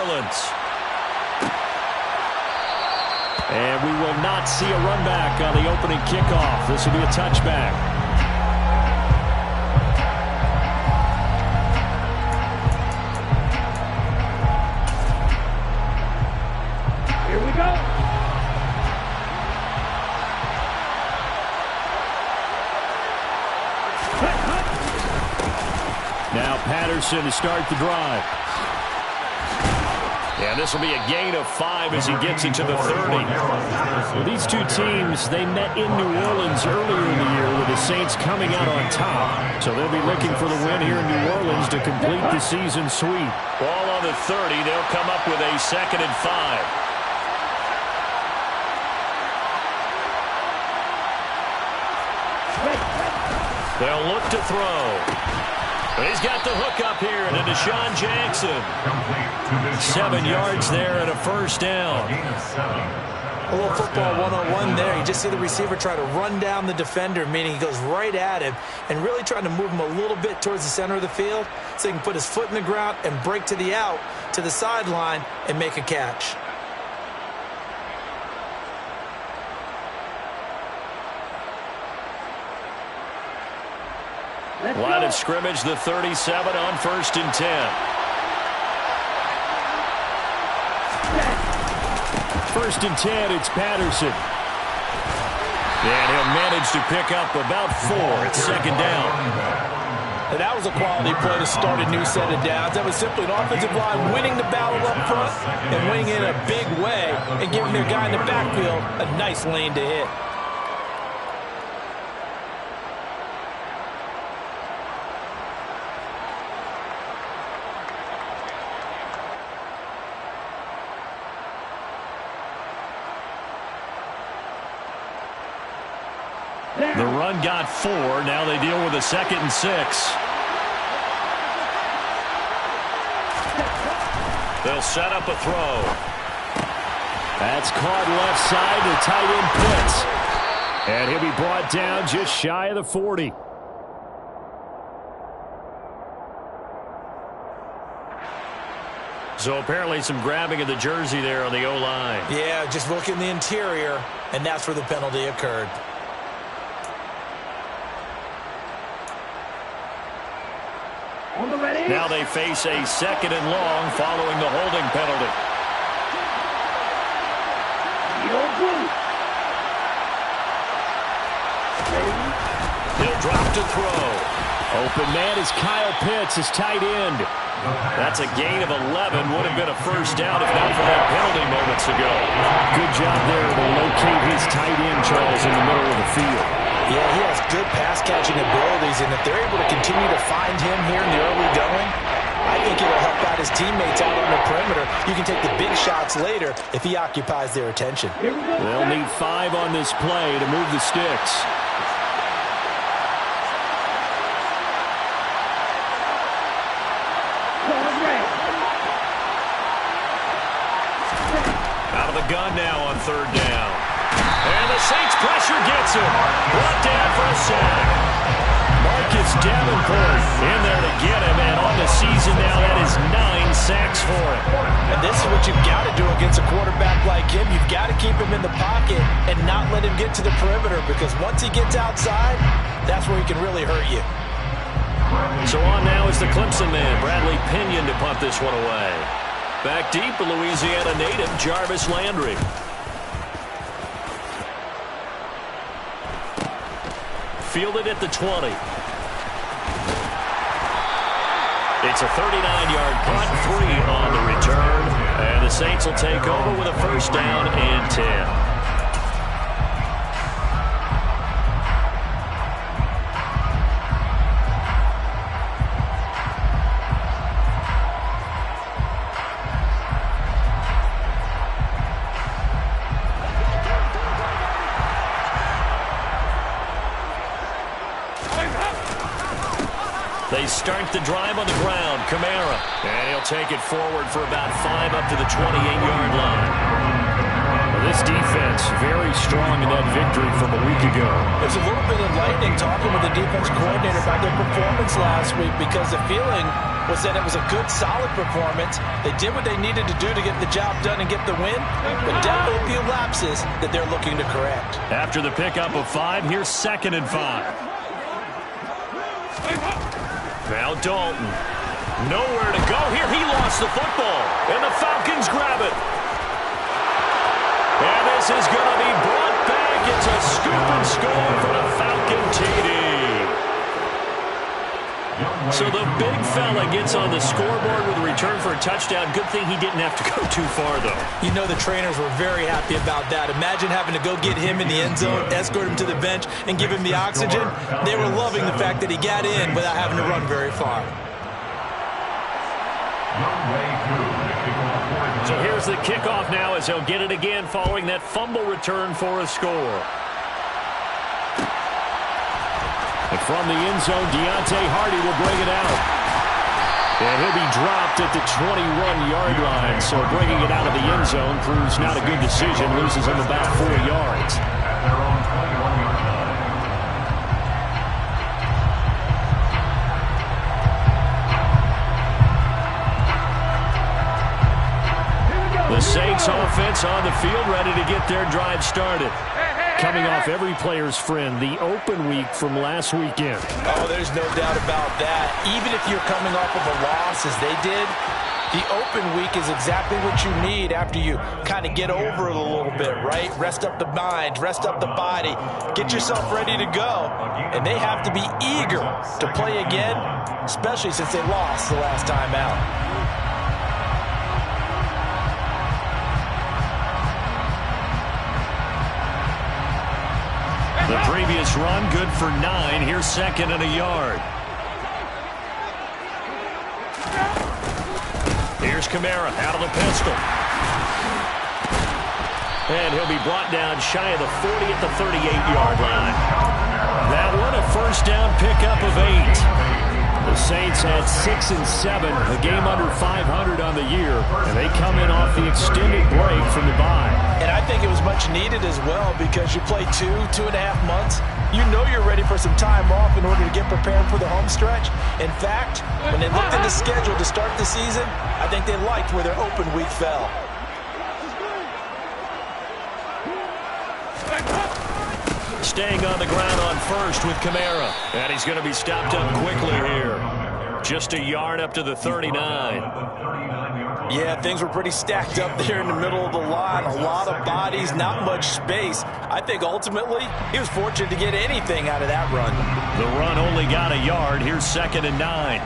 Orleans. And we will not see a run back on the opening kickoff. This will be a touchback. Here we go. Now Patterson to start the drive. And this will be a gain of 5 as he gets into the 30. Well, these two teams, they met in New Orleans earlier in the year with the Saints coming out on top. So they'll be looking for the win here in New Orleans to complete the season sweep. Ball on the 30. They'll come up with a 2nd and 5. They'll look to throw. But he's got the hook up here to Deshaun Jackson. 7 yards there and a first down. A little football 101 there. You just see the receiver try to run down the defender, meaning he goes right at him and really trying to move him a little bit towards the center of the field so he can put his foot in the ground and break to the out, to the sideline, and make a catch. Line of scrimmage, the 37 on 1st and 10. 1st and 10, it's Patterson. And he'll manage to pick up about 4. It's 2nd down. And that was a quality play to start a new set of downs. That was simply an offensive line winning the battle up front and winning in a big way and giving their guy in the backfield a nice lane to hit. The run got 4. Now they deal with a 2nd and 6. They'll set up a throw. That's caught left side. The tight end Pitts. And he'll be brought down just shy of the 40. So apparently some grabbing of the jersey there on the O-line. Yeah, just look in the interior, and that's where the penalty occurred. Now they face a 2nd and long following the holding penalty. He'll drop to throw. Open man is Kyle Pitts, his tight end. That's a gain of 11. Would have been a first down if not for that penalty moments ago. Good job there to locate his tight end, Charles, in the middle of the field. Yeah, he has good pass-catching abilities, and if they're able to continue to find him here in the early going, I think it'll help out his teammates out on the perimeter. You can take the big shots later if he occupies their attention. They'll need 5 on this play to move the sticks. Out of the gun now on 3rd down. And the Saints pressure gets him. Brought down for a sack. Marcus Davenport in there to get him. And on the season now, that is 9 sacks for him. And this is what you've got to do against a quarterback like him. You've got to keep him in the pocket and not let him get to the perimeter, because once he gets outside, that's where he can really hurt you. So on now is the Clemson man, Bradley Pinion, to punt this one away. Back deep, a Louisiana native, Jarvis Landry. Fielded at the 20. It's a 39-yard punt, 3 on the return. And the Saints will take over with a first down and 10. They start the drive on the ground. Kamara. And he'll take it forward for about 5 up to the 28-yard line. This defense very strong in that victory from a week ago. It's a little bit enlightening talking with the defense coordinator about their performance last week, because the feeling was that it was a good, solid performance. They did what they needed to do to get the job done and get the win, but definitely a few lapses that they're looking to correct. After the pickup of 5, here's 2nd and 5. Now Dalton. Nowhere to go here. He lost the football, and the Falcons grab it. And this is going to be brought back. It's a scoop and score for the Falcon TD. So the big fella gets on the scoreboard with a return for a touchdown. Good thing he didn't have to go too far, though. You know the trainers were very happy about that. Imagine having to go get him in the end zone, escort him to the bench, and give him the oxygen. They were loving the fact that he got in without having to run very far. So here's the kickoff now as he'll get it again following that fumble return for a score. And from the end zone, Deontay Hardy will bring it out. And he'll be dropped at the 21-yard line. So bringing it out of the end zone proves not a good decision. Loses him about 4 yards. The Saints offense on the field, ready to get their drive started. Coming off every player's friend, the open week from last weekend. Oh, there's no doubt about that. Even if you're coming off of a loss as they did, the open week is exactly what you need after you kind of get over it a little bit, right? Rest up the mind, rest up the body, get yourself ready to go. And they have to be eager to play again, especially since they lost the last time out. The previous run, good for 9. Here's 2nd and a yard. Here's Kamara out of the pistol. And he'll be brought down shy of the 40 at the 38-yard line. That one a first down pickup of 8. The Saints had 6 and 7, a game under 500 on the year, and they come in off the extended break from the bye. And I think it was much needed as well, because you play 2.5 months. You know you're ready for some time off in order to get prepared for the home stretch. In fact, when they looked at the schedule to start the season, I think they liked where their open week fell. Staying on the ground on first with Kamara. And he's going to be stopped up quickly here. Just a yard up to the 39. Yeah, things were pretty stacked up there in the middle of the line. A lot of bodies, not much space. I think ultimately he was fortunate to get anything out of that run. The run only got a yard. Here's 2nd and 9.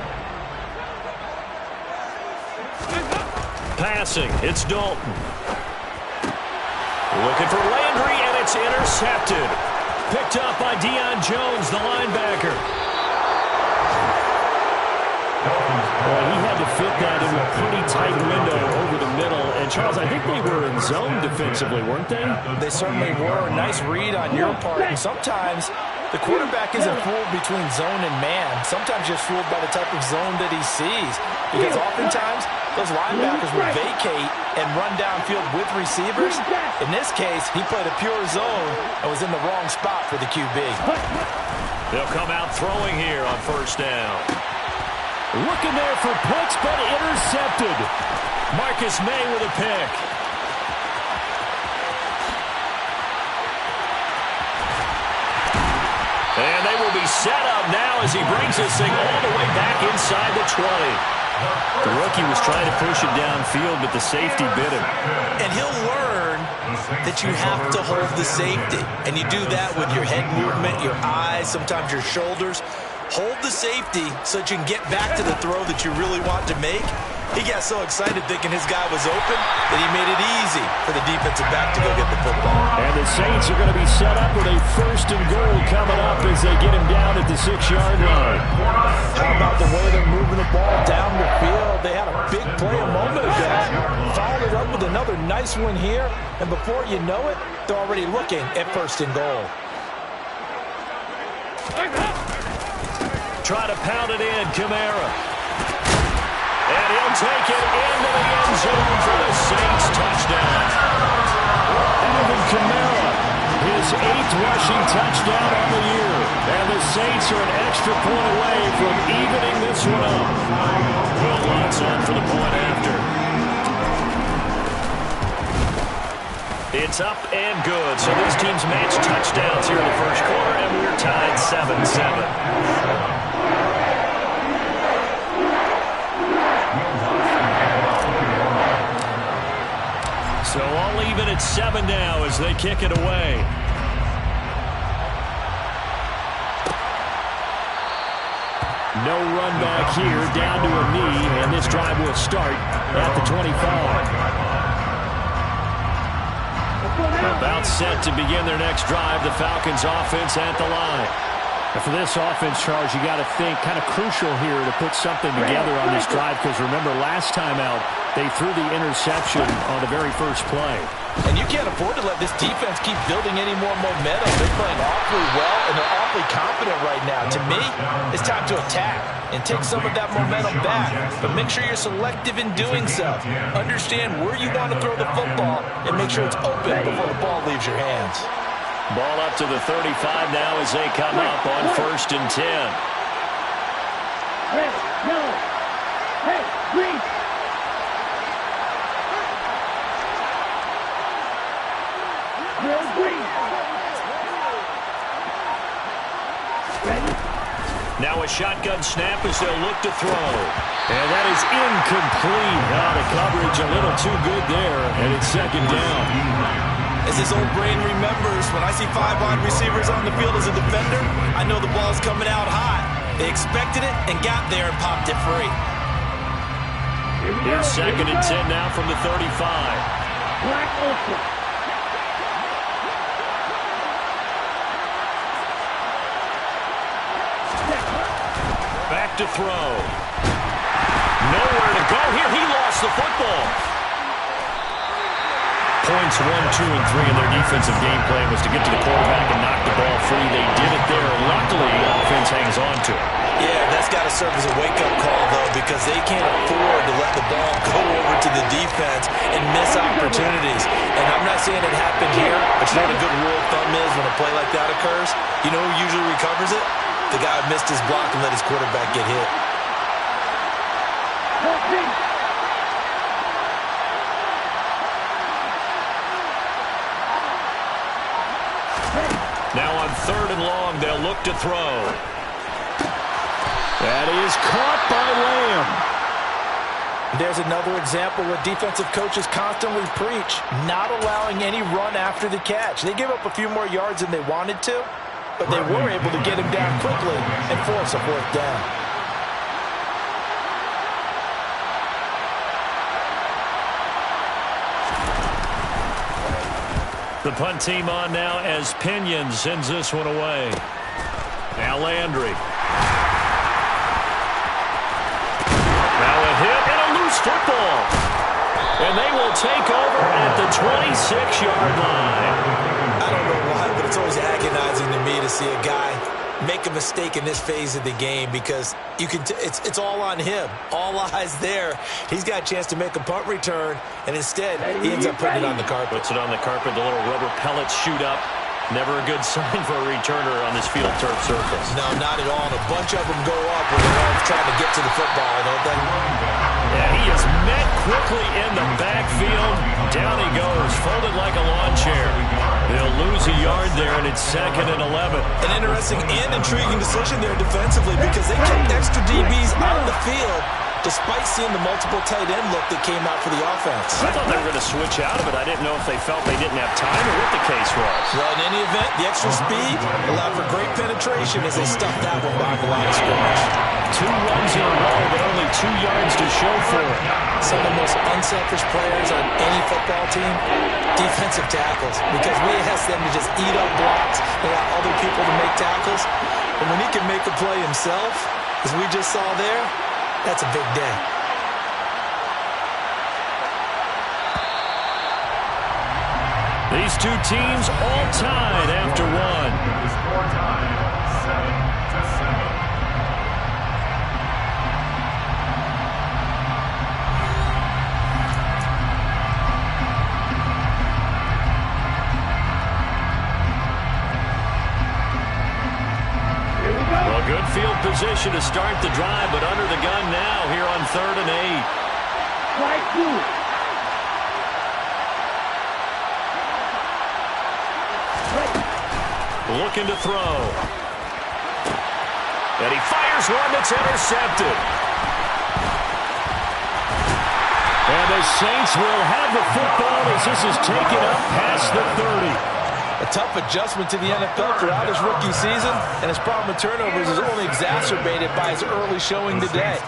Passing, it's Dalton. Looking for Landry, and it's intercepted. Picked up by Deion Jones, the linebacker. Well, he had to fit that in a pretty tight window over the middle. And, Charles, I think they were in zone defensively, weren't they? They certainly were. Nice read on your part. And sometimes the quarterback isn't fooled between zone and man. Sometimes you're fooled by the type of zone that he sees. Because oftentimes those linebackers will vacate and run downfield with receivers. In this case, he played a pure zone and was in the wrong spot for the QB. They'll come out throwing here on first down. Looking there for picks, but intercepted. Marcus May with a pick. And they will be set up now as he brings this thing all the way back inside the 20. The rookie was trying to push it downfield, but the safety bit him. And he'll learn that you have to hold the safety. And you do that with your head movement, your eyes, sometimes your shoulders. Hold the safety so that you can get back to the throw that you really want to make. He got so excited thinking his guy was open that he made it easy for the defensive back to go get the football. And the Saints are going to be set up with a 1st and goal coming up as they get him down at the 6-yard line. How about the way they're moving the ball down the field? They had a big play a moment ago. Followed it up with another nice one here. And before you know it, they're already looking at 1st and goal. Try to pound it in, Kamara. And he'll take it into the end zone for the Saints touchdown. And are an extra point away from evening this one up. Well, lots on for the point after. It's up and good. So these teams match touchdowns here in the first quarter, and we're tied 7-7. So all even at 7 now as they kick it away. No run back here, down to a knee, and this drive will start at the 25. About set to begin their next drive, the Falcons offense at the line. And for this offense, Charles, you got to think kind of crucial here to put something together on this drive, because remember last time out, they threw the interception on the very first play. And you can't afford to let this defense keep building any more momentum. They're playing awfully well, and they're awfully confident right now. To me, it's time to attack and take some of that momentum back. But make sure you're selective in doing so. Understand where you want to throw the football and make sure it's open before the ball leaves your hands. Ball up to the 35 now as they come up on 1st and 10. Red, yellow. Hey, green. Red, green. Ready? Now a shotgun snap as they'll look to throw. And that is incomplete. The coverage a little too good there, and it's 2nd down. As his old brain remembers, when I see 5 wide receivers on the field as a defender, I know the ball's coming out hot. They expected it and got there and popped it free. Here's 2nd and 10 now from the 35. Black Ultra. Back to throw. Nowhere to go here. He lost the football. Points 1, 2, and 3 in their defensive game plan was to get to the quarterback and knock the ball free. They did it there. Luckily, offense hangs on to it. Yeah, that's got to serve as a wake-up call, though, because they can't afford to let the ball go over to the defense and miss opportunities. And I'm not saying it happened here, but you know what a good rule of thumb is when a play like that occurs? You know who usually recovers it? The guy who missed his block and let his quarterback get hit. Now on 3rd and long, they'll look to throw. That is caught by Lamb. There's another example where defensive coaches constantly preach, not allowing any run after the catch. They gave up a few more yards than they wanted to, but they were able to get him down quickly and force a 4th down. The punt team on now as Kttn sends this one away. Now Landry. Now a hit and a loose football. And they will take over at the 26-yard line. I don't know why, but it's always agonizing to me to see a guy make a mistake in this phase of the game, because you can it's all on him. All eyes there. He's got a chance to make a punt return, and instead he ends up putting it on the carpet. Puts it on the carpet. The little rubber pellets shoot up. Never a good sign for a returner on this field turf surface. No, not at all. And a bunch of them go up when they're all trying to get to the football, don't they? Yeah, he is met quickly in the backfield. Down he goes, folded like a lawn chair. They'll lose a yard there, and it's 2nd and 11. An interesting and intriguing decision there defensively, because they kept extra DBs on the field despite seeing the multiple tight end look that came out for the offense. I thought they were going to switch out of it. I didn't know if they felt they didn't have time or what the case was. Well, in any event, the extra speed allowed for great penetration as they stuffed that one behind the line of scrimmage. 2 runs in a row, but only 2 yards to show for it. Some of the most unselfish players on any football team, defensive tackles, because we ask them to just eat up blocks, allow other people to make tackles. And when he can make a play himself, as we just saw there, that's a big day. These two teams all tied after 1. position to start the drive, but under the gun now here on 3rd and 8. Strike 2. Looking to throw. And he fires one that's intercepted. And the Saints will have the football as this is taken up past the 30. A tough adjustment to the NFL throughout his rookie season, and his problem with turnovers is only exacerbated by his early showing today.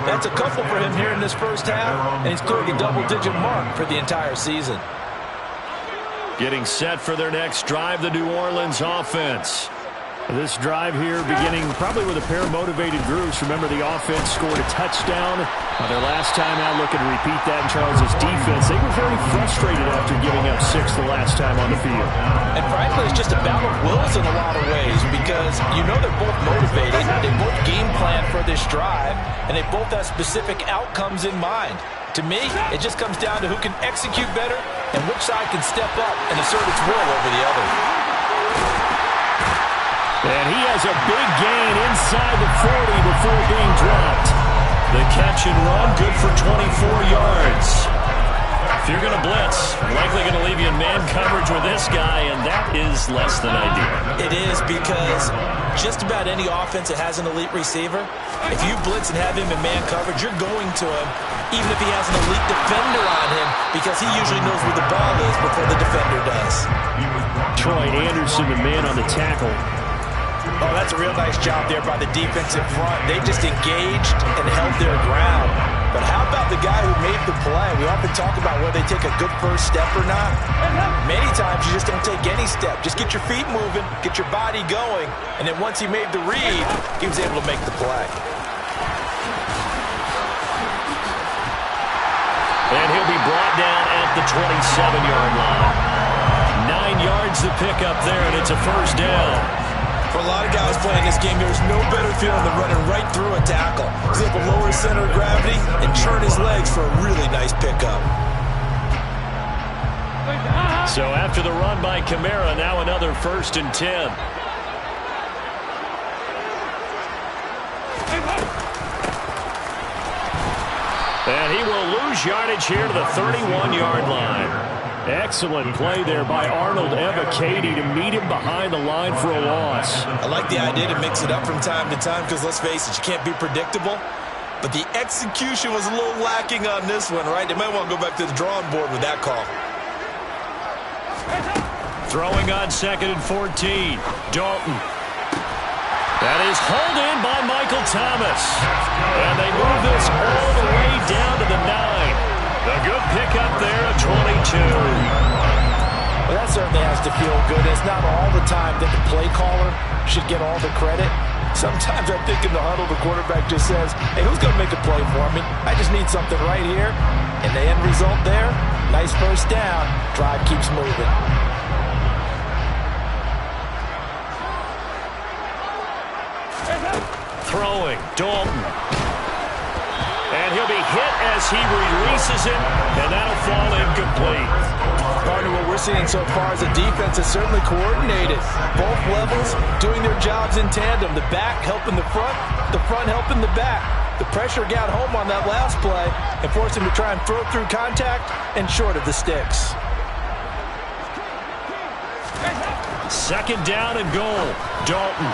That's a couple for him here in this first half, and he's clearing a double-digit mark for the entire season. Getting set for their next drive, the New Orleans offense. This drive here beginning probably with a pair of motivated groups. Remember, the offense scored a touchdown. Their last time out, looking to repeat that in Charles' defense. They were very frustrated after giving up 6 the last time on the field. And frankly, it's just a battle of wills in a lot of ways because you know they're both motivated. They both game plan for this drive, and they both have specific outcomes in mind. To me, it just comes down to who can execute better and which side can step up and assert its will over the other. And he has a big gain inside the 40 before being dropped. The catch and run, good for 24 yards. If you're going to blitz, likely going to leave you in man coverage with this guy, and that is less than ideal. It is because just about any offense that has an elite receiver, if you blitz and have him in man coverage, you're going to him, even if he has an elite defender on him, because he usually knows where the ball is before the defender does. Troy Anderson, the man on the tackle. Oh, that's a real nice job there by the defensive front. They just engaged and held their ground. But how about the guy who made the play? We often talk about whether they take a good first step or not. Many times you just don't take any step. Just get your feet moving, get your body going, and then once he made the read, he was able to make the play. And he'll be brought down at the 27-yard line. 9 yards to pick up there, and it's a first down. For a lot of guys playing this game, there's no better feeling than running right through a tackle. He's able to lower his center of gravity and turn his legs for a really nice pickup. So after the run by Kamara, now another 1st and 10. And he will lose yardage here to the 31-yard line. Excellent play there by Arnold Kttn to meet him behind the line for a loss. I like the idea to mix it up from time to time because, let's face it, you can't be predictable. But the execution was a little lacking on this one, right? They might want to go back to the drawing board with that call. Throwing on 2nd and 14. Dalton. That is hauled in by Michael Thomas. And they move this all the way down to the 9. A good pickup there at 22. Well, that certainly has to feel good. It's not all the time that the play caller should get all the credit. Sometimes I think in the huddle, the quarterback just says, hey, who's going to make a play for me? I just need something right here. And the end result there, nice first down. Drive keeps moving. Throwing, Dalton. And he'll be hit as he releases it, and that'll fall incomplete. Partner, what we're seeing so far is the defense is certainly coordinated. Both levels doing their jobs in tandem. The back helping the front helping the back. The pressure got home on that last play and forced him to try and throw through contact and short of the sticks. 2nd down and goal. Dalton.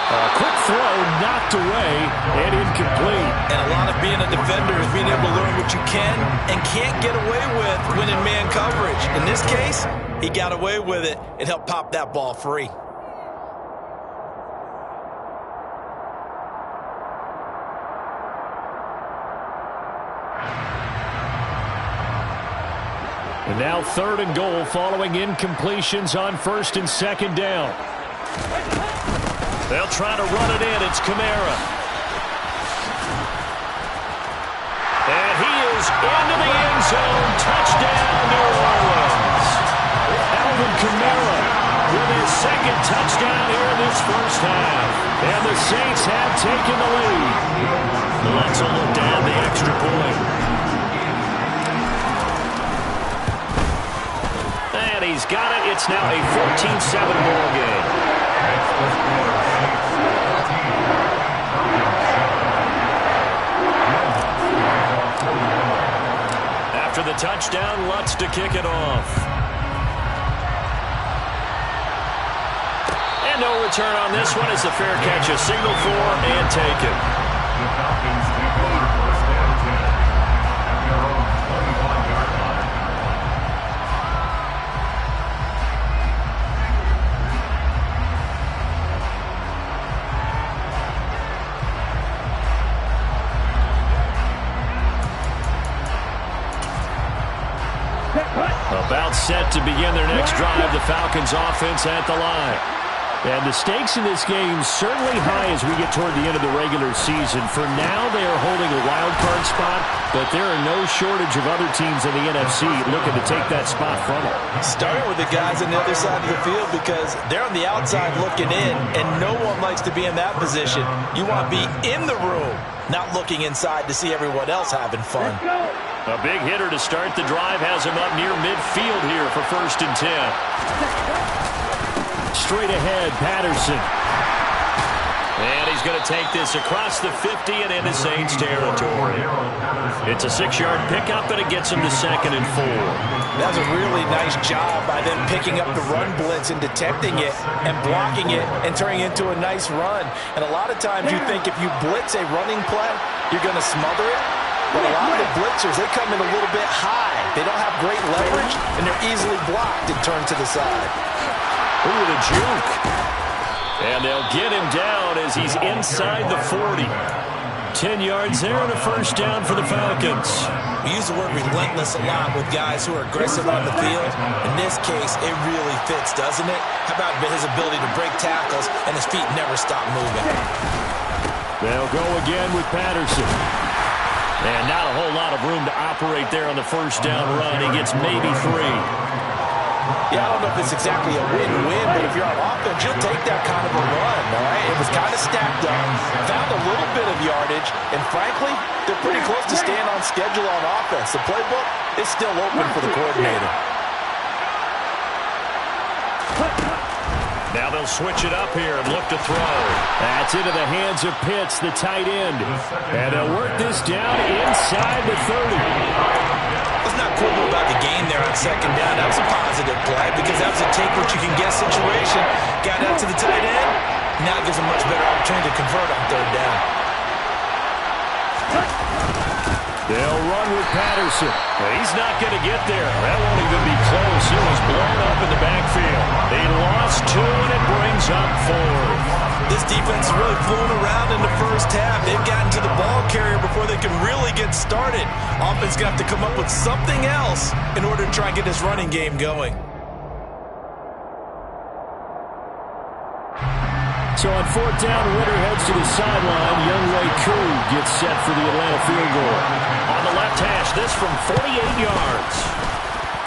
A quick throw knocked away and incomplete. And a lot of being a defender is being able to learn what you can and can't get away with when in man coverage. In this case, he got away with it and helped pop that ball free. And now 3rd and goal following incompletions on 1st and 2nd down. They'll try to run it in. It's Kamara. And he is into the end zone. Touchdown, New Orleans. Alvin Kamara with his 2nd touchdown here in this first half. And the Saints have taken the lead. Let's look down the extra point. And he's got it. It's now a 14-7 ball game. After the touchdown, Lutz to kick it off. And no return on this one. It's a fair catch, a signal for and taken. The Falcons complete first down 10 at their own 25-yard line. About set to begin their next drive, the Falcons offense at the line. And the stakes in this game certainly high as we get toward the end of the regular season. For now, they are holding a wild card spot, but there are no shortage of other teams in the NFC looking to take that spot from them. Starting with the guys on the other side of the field because they're on the outside looking in, and no one likes to be in that position. You want to be in the room, not looking inside to see everyone else having fun. A big hitter to start the drive has him up near midfield here for 1st and 10. Straight ahead, Patterson. And he's going to take this across the 50 and into Saints territory. It's a 6-yard pickup, and it gets him to 2nd and 4. That was a really nice job by them picking up the run blitz and detecting it and blocking it and turning it into a nice run. And a lot of times you think if you blitz a running play, you're going to smother it. But a lot of the blitzers, they come in a little bit high. They don't have great leverage, and they're easily blocked and turned to the side. Ooh, the juke. And they'll get him down as he's inside the 40. 10 yards there and a 1st down for the Falcons. We use the word relentless a lot with guys who are aggressive on the field. In this case, it really fits, doesn't it? How about his ability to break tackles and his feet never stop moving? They'll go again with Patterson. And not a whole lot of room to operate there on the 1st down run. He gets maybe 3. Yeah, I don't know if it's exactly a win-win, but if you're on offense, you'll take that kind of a run, all right? It was kind of stacked up, found a little bit of yardage, and frankly, they're pretty close to staying on schedule on offense. The playbook is still open for the coordinator. Now they'll switch it up here and look to throw. That's into the hands of Pitts, the tight end. And they'll work this down inside the 30. Let's not quibble about the game there on 2nd down. That was a positive play because that was a take-what-you-can-get situation. Got out to the tight end. Now it gives a much better opportunity to convert on 3rd down. They'll run with Patterson. He's not going to get there. That won't even be close. It was blown up in the backfield. They lost 2, and it brings up 4. This defense is really fooling around in the 1st half. They've gotten to the ball carrier before they can really get started. Offense going to have to come up with something else in order to try and get this running game going. So on 4th down, Ritter heads to the sideline. Younghoe Koo gets set for the Atlanta field goal. On the left hash, this from 48 yards.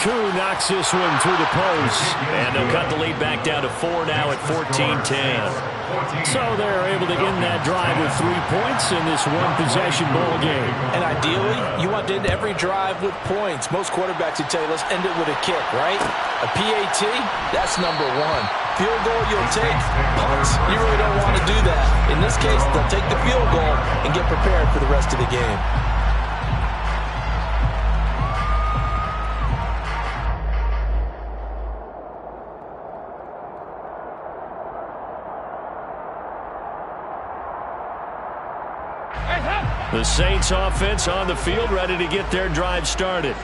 Koo knocks this one through the post. And they'll cut the lead back down to 4 now at 14-10. So they're able to end that drive with 3 points in this one-possession ball game. And ideally, you want to end every drive with points. Most quarterbacks would tell you, let's end it with a kick, right? A PAT, that's number 1. Field goal you'll take. Punts, you really don't want to do that. In this case, they'll take the field goal and get prepared for the rest of the game. The Saints offense on the field, ready to get their drive started.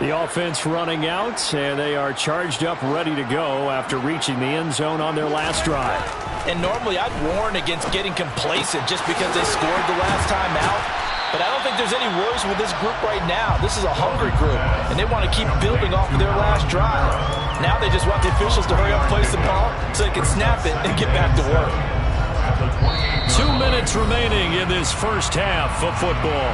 The offense running out, and they are charged up, ready to go after reaching the end zone on their last drive. And normally I'd warn against getting complacent just because they scored the last time out. But I don't think there's any worries with this group right now. This is a hungry group, and they want to keep building off of their last drive. Now they just want the officials to hurry up, place the ball, so they can snap it and get back to work. 2 minutes remaining in this 1st half of football.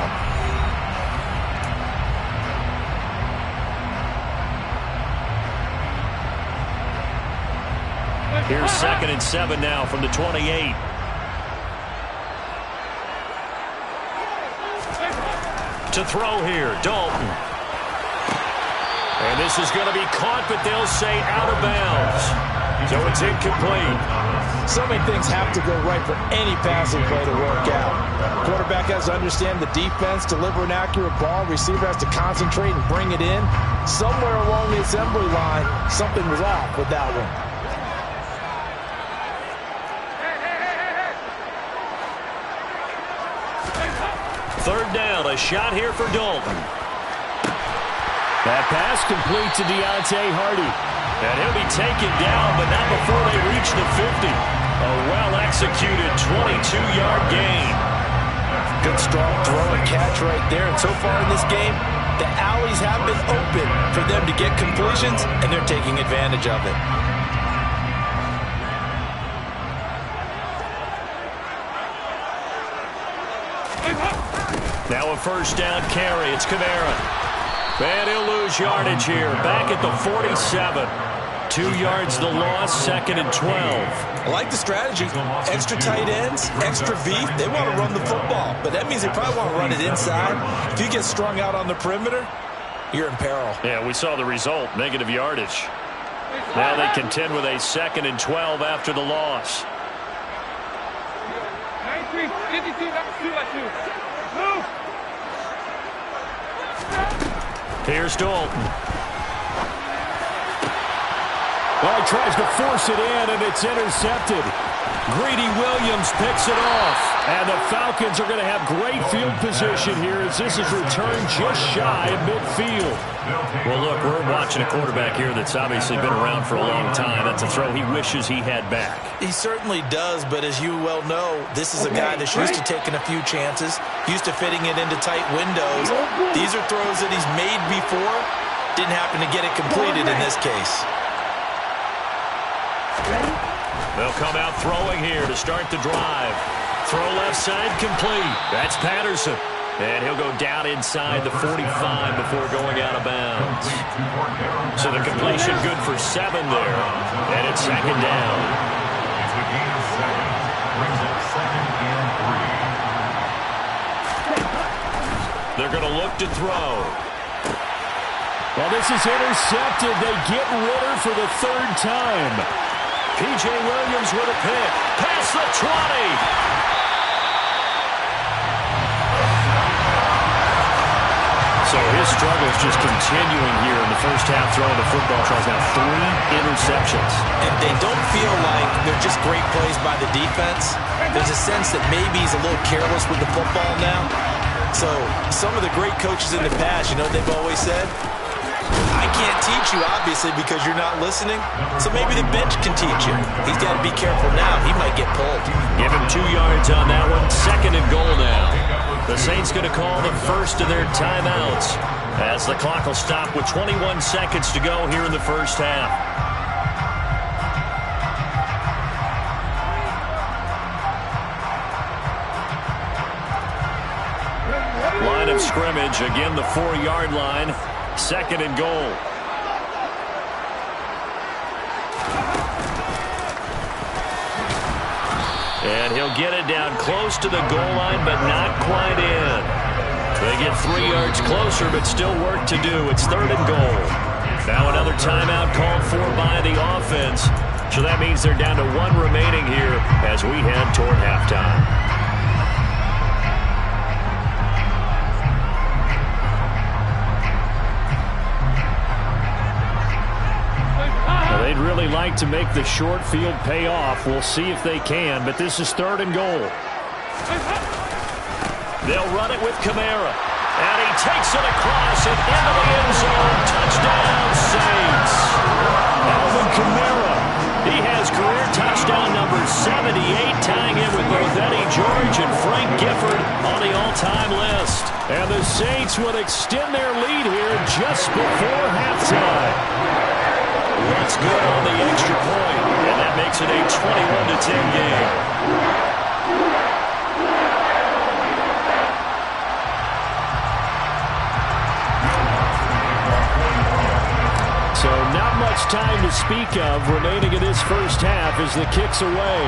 Here's 2nd and 7 now from the 28. To throw here, Dalton. And this is going to be caught, but they'll say out of bounds. So it's incomplete. So many things have to go right for any passing play to work out. Quarterback has to understand the defense, deliver an accurate ball. Receiver has to concentrate and bring it in. Somewhere along the assembly line, something was off with that one. Third down, a shot here for Dalton. That pass complete to Deontay Hardy. And he'll be taken down, but not before they reach the 50. A well-executed 22-yard gain. Good strong throw and catch right there. And so far in this game, the alleys have been open for them to get completions, and they're taking advantage of it. Now a first down carry. It's Kamara. And he'll lose yardage here. Back at the 47. 2 yards the loss, 2nd and 12. I like the strategy. Extra tight ends, extra V. They want to run the football, but that means they probably want to run it inside. If you get strung out on the perimeter, you're in peril. Yeah, we saw the result, negative yardage. Now they contend with a 2nd and 12 after the loss. 19, 52, number 2 by 2. Move. Here's Dalton. Well, he tries to force it in, and it's intercepted. Greedy Williams picks it off. And the Falcons are going to have great field position here as this is returned just shy of midfield. Well, look, we're watching a quarterback here that's obviously been around for a long time. That's a throw he wishes he had back. He certainly does, but as you well know, this is a guy that's used to taking a few chances, used to fitting it into tight windows. These are throws that he's made before. Didn't happen to get it completed in this case. They'll come out throwing here to start the drive. Throw left side complete. That's Patterson. And he'll go down inside the 45 before going out of bounds. So the completion good for 7 there. And it's 2nd down. It's a gain of 7. Brings up 2nd and 3. They're going to look to throw. Well, this is intercepted. They get Ritter for the 3rd time. P.J. Williams with a pick. Past the 20. So his struggle is just continuing here in the first half, throwing the football. Tries now 3 interceptions. And they don't feel like they're just great plays by the defense. There's a sense that maybe he's a little careless with the football now. So some of the great coaches in the past, you know what they've always said? I can't teach you, obviously, because you're not listening. So maybe the bench can teach you. He's got to be careful now. He might get pulled. Give him 2 yards on that one. 2nd and goal now. The Saints going to call the first of their timeouts as the clock will stop with 21 seconds to go here in the first half. Line of scrimmage, again the 4-yard line. 2nd and goal. And he'll get it down close to the goal line, but not quite in. They get 3 yards closer, but still work to do. It's 3rd and goal. Now another timeout called for by the offense. So that means they're down to 1 remaining here as we head toward halftime. They'd really like to make the short field pay off. We'll see if they can, but this is 3rd and goal. They'll run it with Kamara. And he takes it across and into the end zone. Touchdown, Saints. Alvin Kamara. He has career touchdown number 78, tying in with both Eddie George and Frank Gifford on the all-time list. And the Saints will extend their lead here just before halftime. That's good on the extra point, and that makes it a 21-10 game. So not much time to speak of remaining in this first half as the kick's away.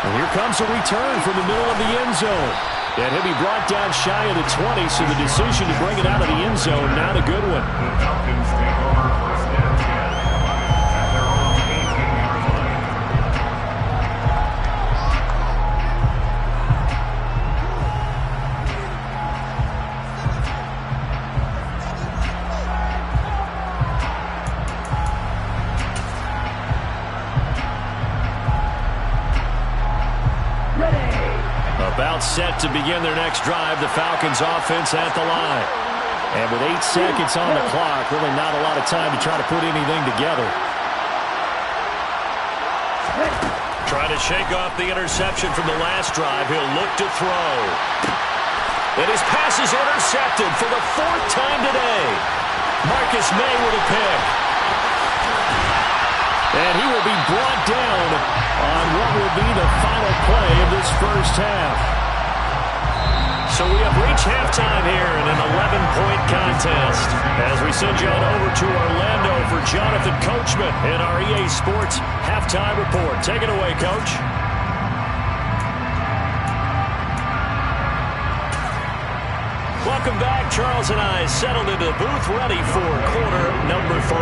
And here comes a return from the middle of the end zone. And he'll be brought down shy of the 20, so the decision to bring it out of the end zone, not a good one. The Falcons take over 1st and 10. set to begin their next drive. The Falcons offense at the line. And with 8 seconds on the clock, really not a lot of time to try to put anything together. Trying to shake off the interception from the last drive. He'll look to throw. And his pass is intercepted for the 4th time today. Marcus May with a pick. And he will be brought down on what will be the final play of this first half. So we have reached halftime here in an 11-point contest. As we send you on over to Orlando for Jonathan Coachman in our EA Sports Halftime Report. Take it away, Coach. Welcome back. Charles and I settled into the booth ready for quarter number 3.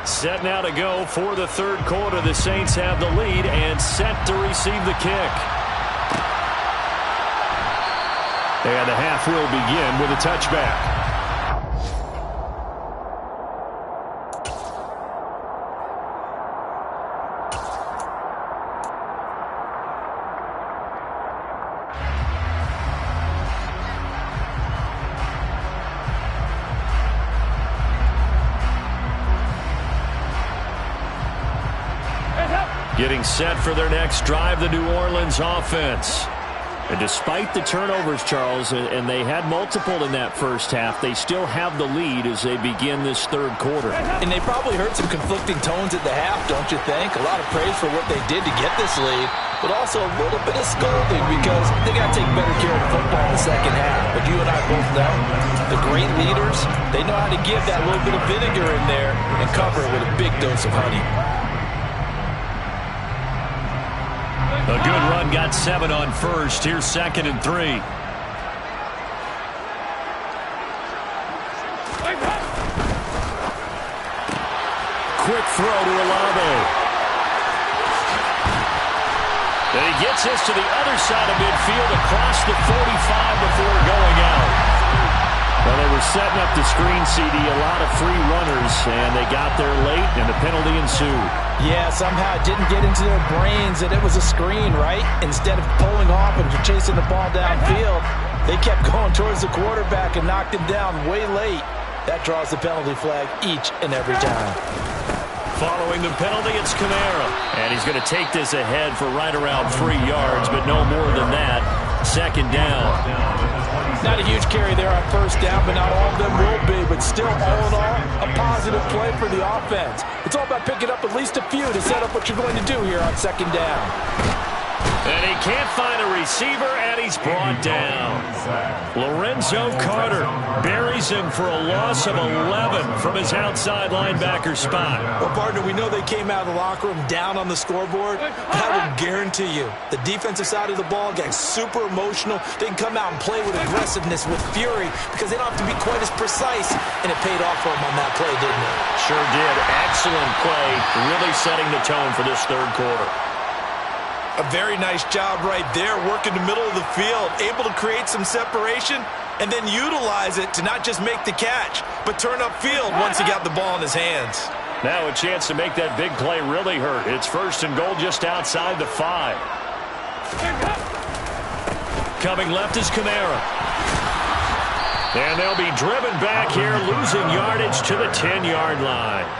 Set now to go for the third quarter. The Saints have the lead and set to receive the kick. And the half will begin with a touchback. Getting set for their next drive, the New Orleans offense. And despite the turnovers, Charles, and they had multiple in that first half, they still have the lead as they begin this third quarter. And they probably heard some conflicting tones at the half, don't you think? A lot of praise for what they did to get this lead, but also a little bit of scolding because they got to take better care of the football in the second half. But you and I both know the great leaders, they know how to give that little bit of vinegar in there and cover it with a big dose of honey. A good run, got 7 on first. Here's 2nd and 3. Quick throw to Olave. And he gets this to the other side of midfield across the 45 before going out. Well, they were setting up the screen, CD, a lot of free runners, and they got there late, and a penalty ensued. Yeah, somehow it didn't get into their brains that it was a screen, right? Instead of pulling off and chasing the ball downfield, they kept going towards the quarterback and knocked him down way late. That draws the penalty flag each and every time. Following the penalty, it's Kamara. And he's going to take this ahead for right around 3 yards, but no more than that. 2nd down. Not a huge carry there on first down, but not all of them will be. But still, all in all, a positive play for the offense. It's all about picking up at least a few to set up what you're going to do here on 2nd down. And he can't find a receiver, and he's brought down. Lorenzo Carter buries him for a loss of 11 from his outside linebacker spot. Well, partner, we know they came out of the locker room down on the scoreboard. I will guarantee you, the defensive side of the ball got super emotional. They can come out and play with aggressiveness, with fury, because they don't have to be quite as precise. And it paid off for them on that play, didn't it? Sure did. Excellent play, really setting the tone for this third quarter. A very nice job right there, working the middle of the field, able to create some separation and then utilize it to not just make the catch, but turn upfield once he got the ball in his hands. Now a chance to make that big play really hurt. It's 1st and goal just outside the 5. Coming left is Kamara. And they'll be driven back here, losing yardage to the 10-yard line.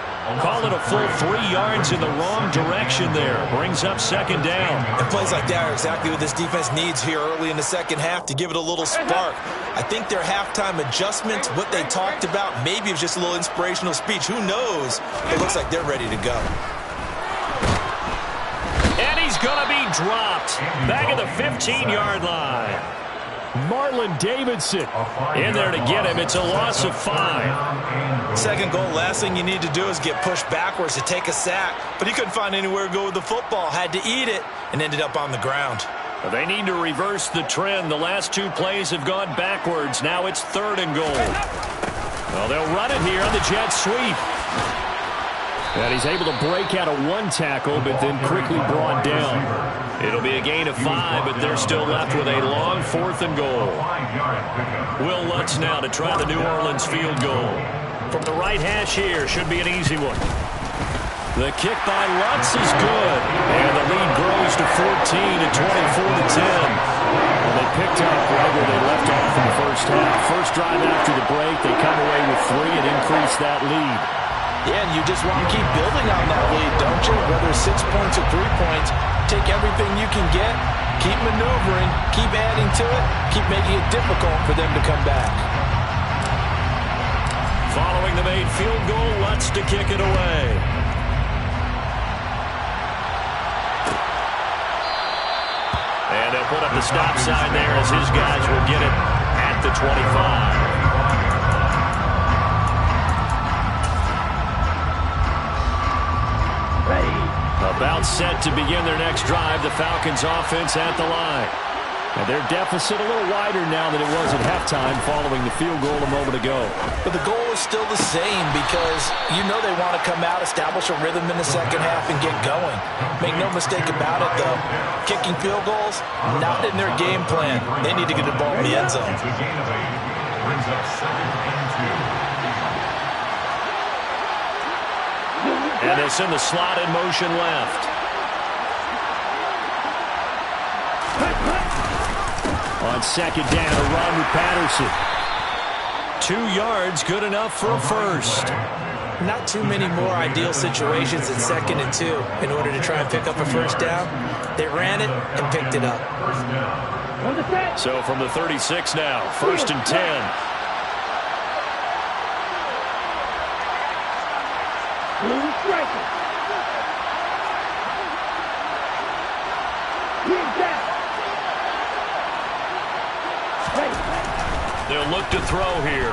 Call it a full 3 yards in the wrong direction there. Brings up 2nd down. And plays like that are exactly what this defense needs here early in the second half to give it a little spark. I think their halftime adjustments, what they talked about, maybe it was just a little inspirational speech. Who knows? It looks like they're ready to go. And he's going to be dropped. Back at the 15-yard line. Marlon Davidson in there to get him. It's a loss of 5. 2nd goal, last thing you need to do is get pushed backwards to take a sack. But he couldn't find anywhere to go with the football. Had to eat it and ended up on the ground. They need to reverse the trend. The last 2 plays have gone backwards. Now it's 3rd and goal. Well, they'll run it here on the jet sweep. And he's able to break out of 1 tackle, but then quickly brought down. It'll be a gain of 5, but they're still left with a long 4th and goal. Will Lutz now to try the New Orleans field goal. From the right hash here, should be an easy one. The kick by Lutz is good. And the lead grows to 14 at 24-10. Well, they picked up right where they left off in the first half. First drive after the break, they come away with 3 and increase that lead. Yeah, and you just want to keep building on that lead, don't you? Whether it's 6 points or 3 points, take everything you can get, keep maneuvering, keep adding to it, keep making it difficult for them to come back. Following the made field goal, Lutz to kick it away. And they'll put up the stop sign there as his guys will get it at the 25. About set to begin their next drive, the Falcons offense at the line. And their deficit a little wider now than it was at halftime following the field goal a moment ago. But the goal is still the same because you know they want to come out, establish a rhythm in the second half, and get going. Make no mistake about it, though. Kicking field goals, not in their game plan. They need to get the ball in the end zone. Brings up 2nd and 2. And it's in the slot in motion left. On second down, a run with Patterson. 2 yards, good enough for a first. Not too many more ideal situations at 2nd and 2 in order to try and pick up a first down. They ran it and picked it up. So from the 36 now, 1st and 10. They'll look to throw here.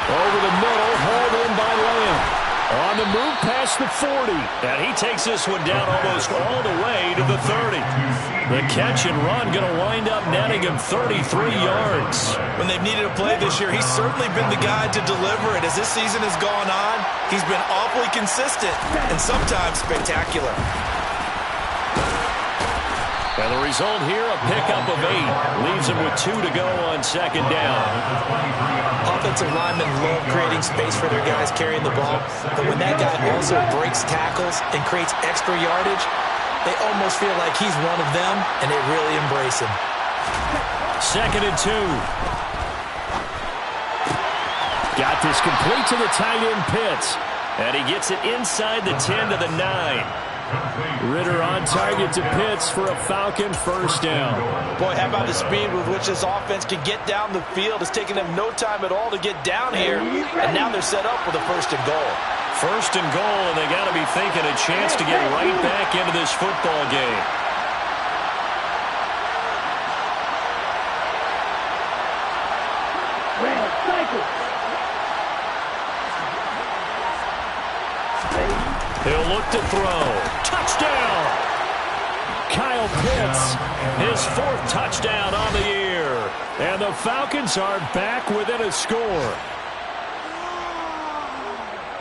Over the middle, hauled in by Lamb. On the move past the 40. And he takes this one down almost all the way to the 30. The catch and run going to wind up netting him 33 yards. When they've needed a play this year, he's certainly been the guy to deliver it. As this season has gone on, he's been awfully consistent and sometimes spectacular. And the result here, a pickup of 8. Leaves him with 2 to go on second down. Offensive linemen love creating space for their guys carrying the ball. But when that guy also breaks tackles and creates extra yardage, they almost feel like he's one of them, and they really embrace him. 2nd and 2. Got this complete to the tight end Pitts. And he gets it inside the 10 to the 9. Ritter on target to Pitts for a Falcon first down. Boy, how about the speed with which this offense can get down the field? It's taken them no time at all to get down here, and now they're set up with a 1st and goal. 1st and goal, and they got to be thinking a chance to get right back into this football game. He'll look to throw. Touchdown! Kyle Pitts, his 4th touchdown on the year. And the Falcons are back within a score.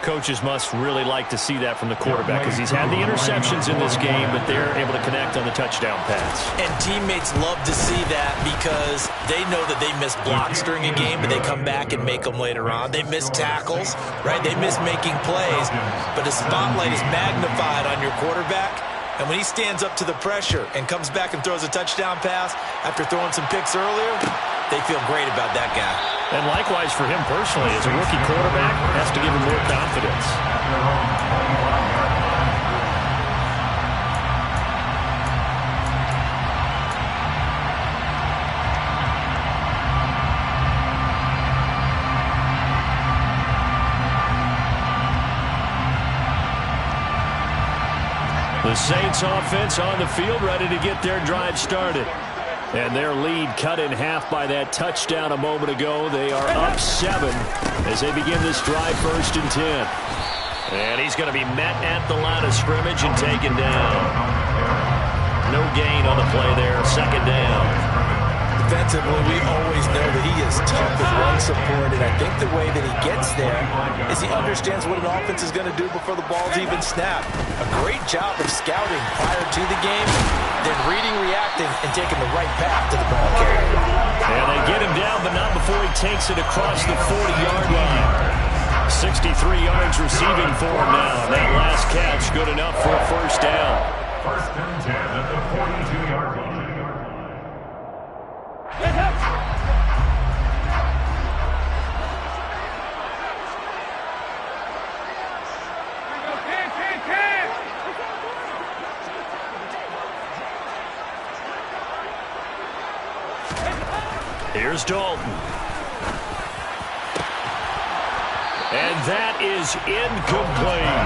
Coaches must really like to see that from the quarterback because he's had the interceptions in this game, but they're able to connect on the touchdown pass. And teammates love to see that because they know that they miss blocks during a game, but they come back and make them later on. They miss tackles, right? They miss making plays, but the spotlight is magnified on your quarterback. And when he stands up to the pressure and comes back and throws a touchdown pass after throwing some picks earlier, they feel great about that guy. And likewise for him personally, as a rookie quarterback, has to give him more confidence. The Saints offense on the field, ready to get their drive started. And their lead cut in half by that touchdown a moment ago. They are up 7 as they begin this drive 1st and 10. And he's going to be met at the line of scrimmage and taken down. No gain on the play there. 2nd down. Defensively, we always know that he is tough with run support, and I think the way that he gets there is he understands what an offense is going to do before the ball's even snapped. A great job of scouting prior to the game, then reading, reacting, and taking the right path to the ball carrier. And they get him down, but not before he takes it across the 40-yard line. 63 yards receiving for him now. And that last catch good enough for a first down. First and 10 at the 42-yard line. Here's Dalton. And that is incomplete.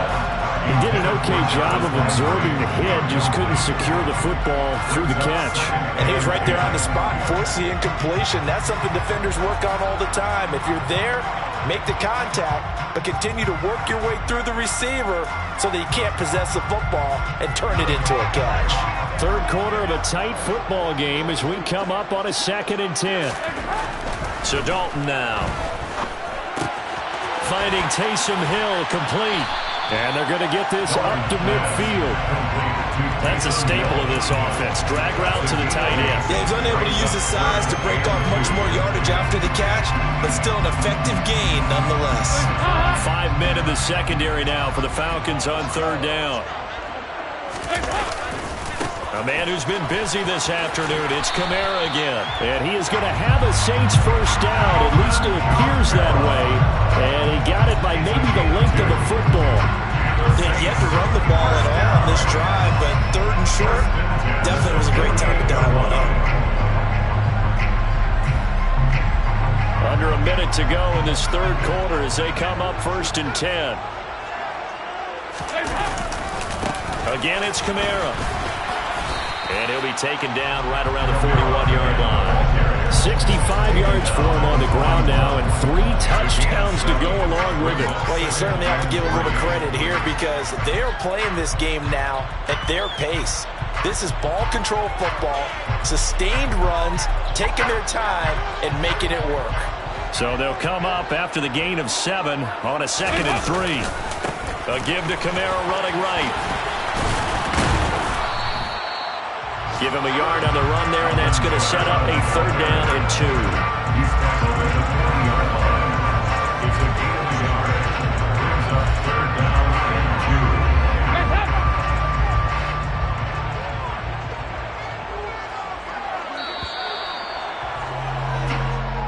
He did an okay job of absorbing the hit, just couldn't secure the football through the catch. And he was right there on the spot, forcing the incompletion. That's something defenders work on all the time. If you're there, make the contact, but continue to work your way through the receiver so that you can't possess the football and turn it into a catch. Third quarter of a tight football game as we come up on a 2nd and 10. So Dalton now. Finding Taysom Hill complete. And they're going to get this up to midfield. That's a staple of this offense. Drag route to the tight end. Yeah, he's unable to use his size to break off much more yardage after the catch, but still an effective gain nonetheless. 5 men in the secondary now for the Falcons on 3rd down. A man who's been busy this afternoon, it's Kamara again. And he is going to have a Saints first down, at least it appears that way. And he got it by maybe the length of a football. They've yet to run the ball at all on this drive, but 3rd and short, definitely was a great time to dial one up. Under a minute to go in this 3rd quarter as they come up 1st and 10. Again, it's Kamara. And he'll be taken down right around the 41-yard line. 65 yards for him on the ground now and 3 touchdowns to go along with it. Well, you certainly have to give a little credit here because they are playing this game now at their pace. This is ball control football, sustained runs, taking their time and making it work. So they'll come up after the gain of 7 on a 2nd and 3. A give to Kamara running right. Give him a yard on the run there, and that's going to set up a 3rd down and 2. He's back over the 40-yard line. It's a gain of a yard. Brings up 3rd down and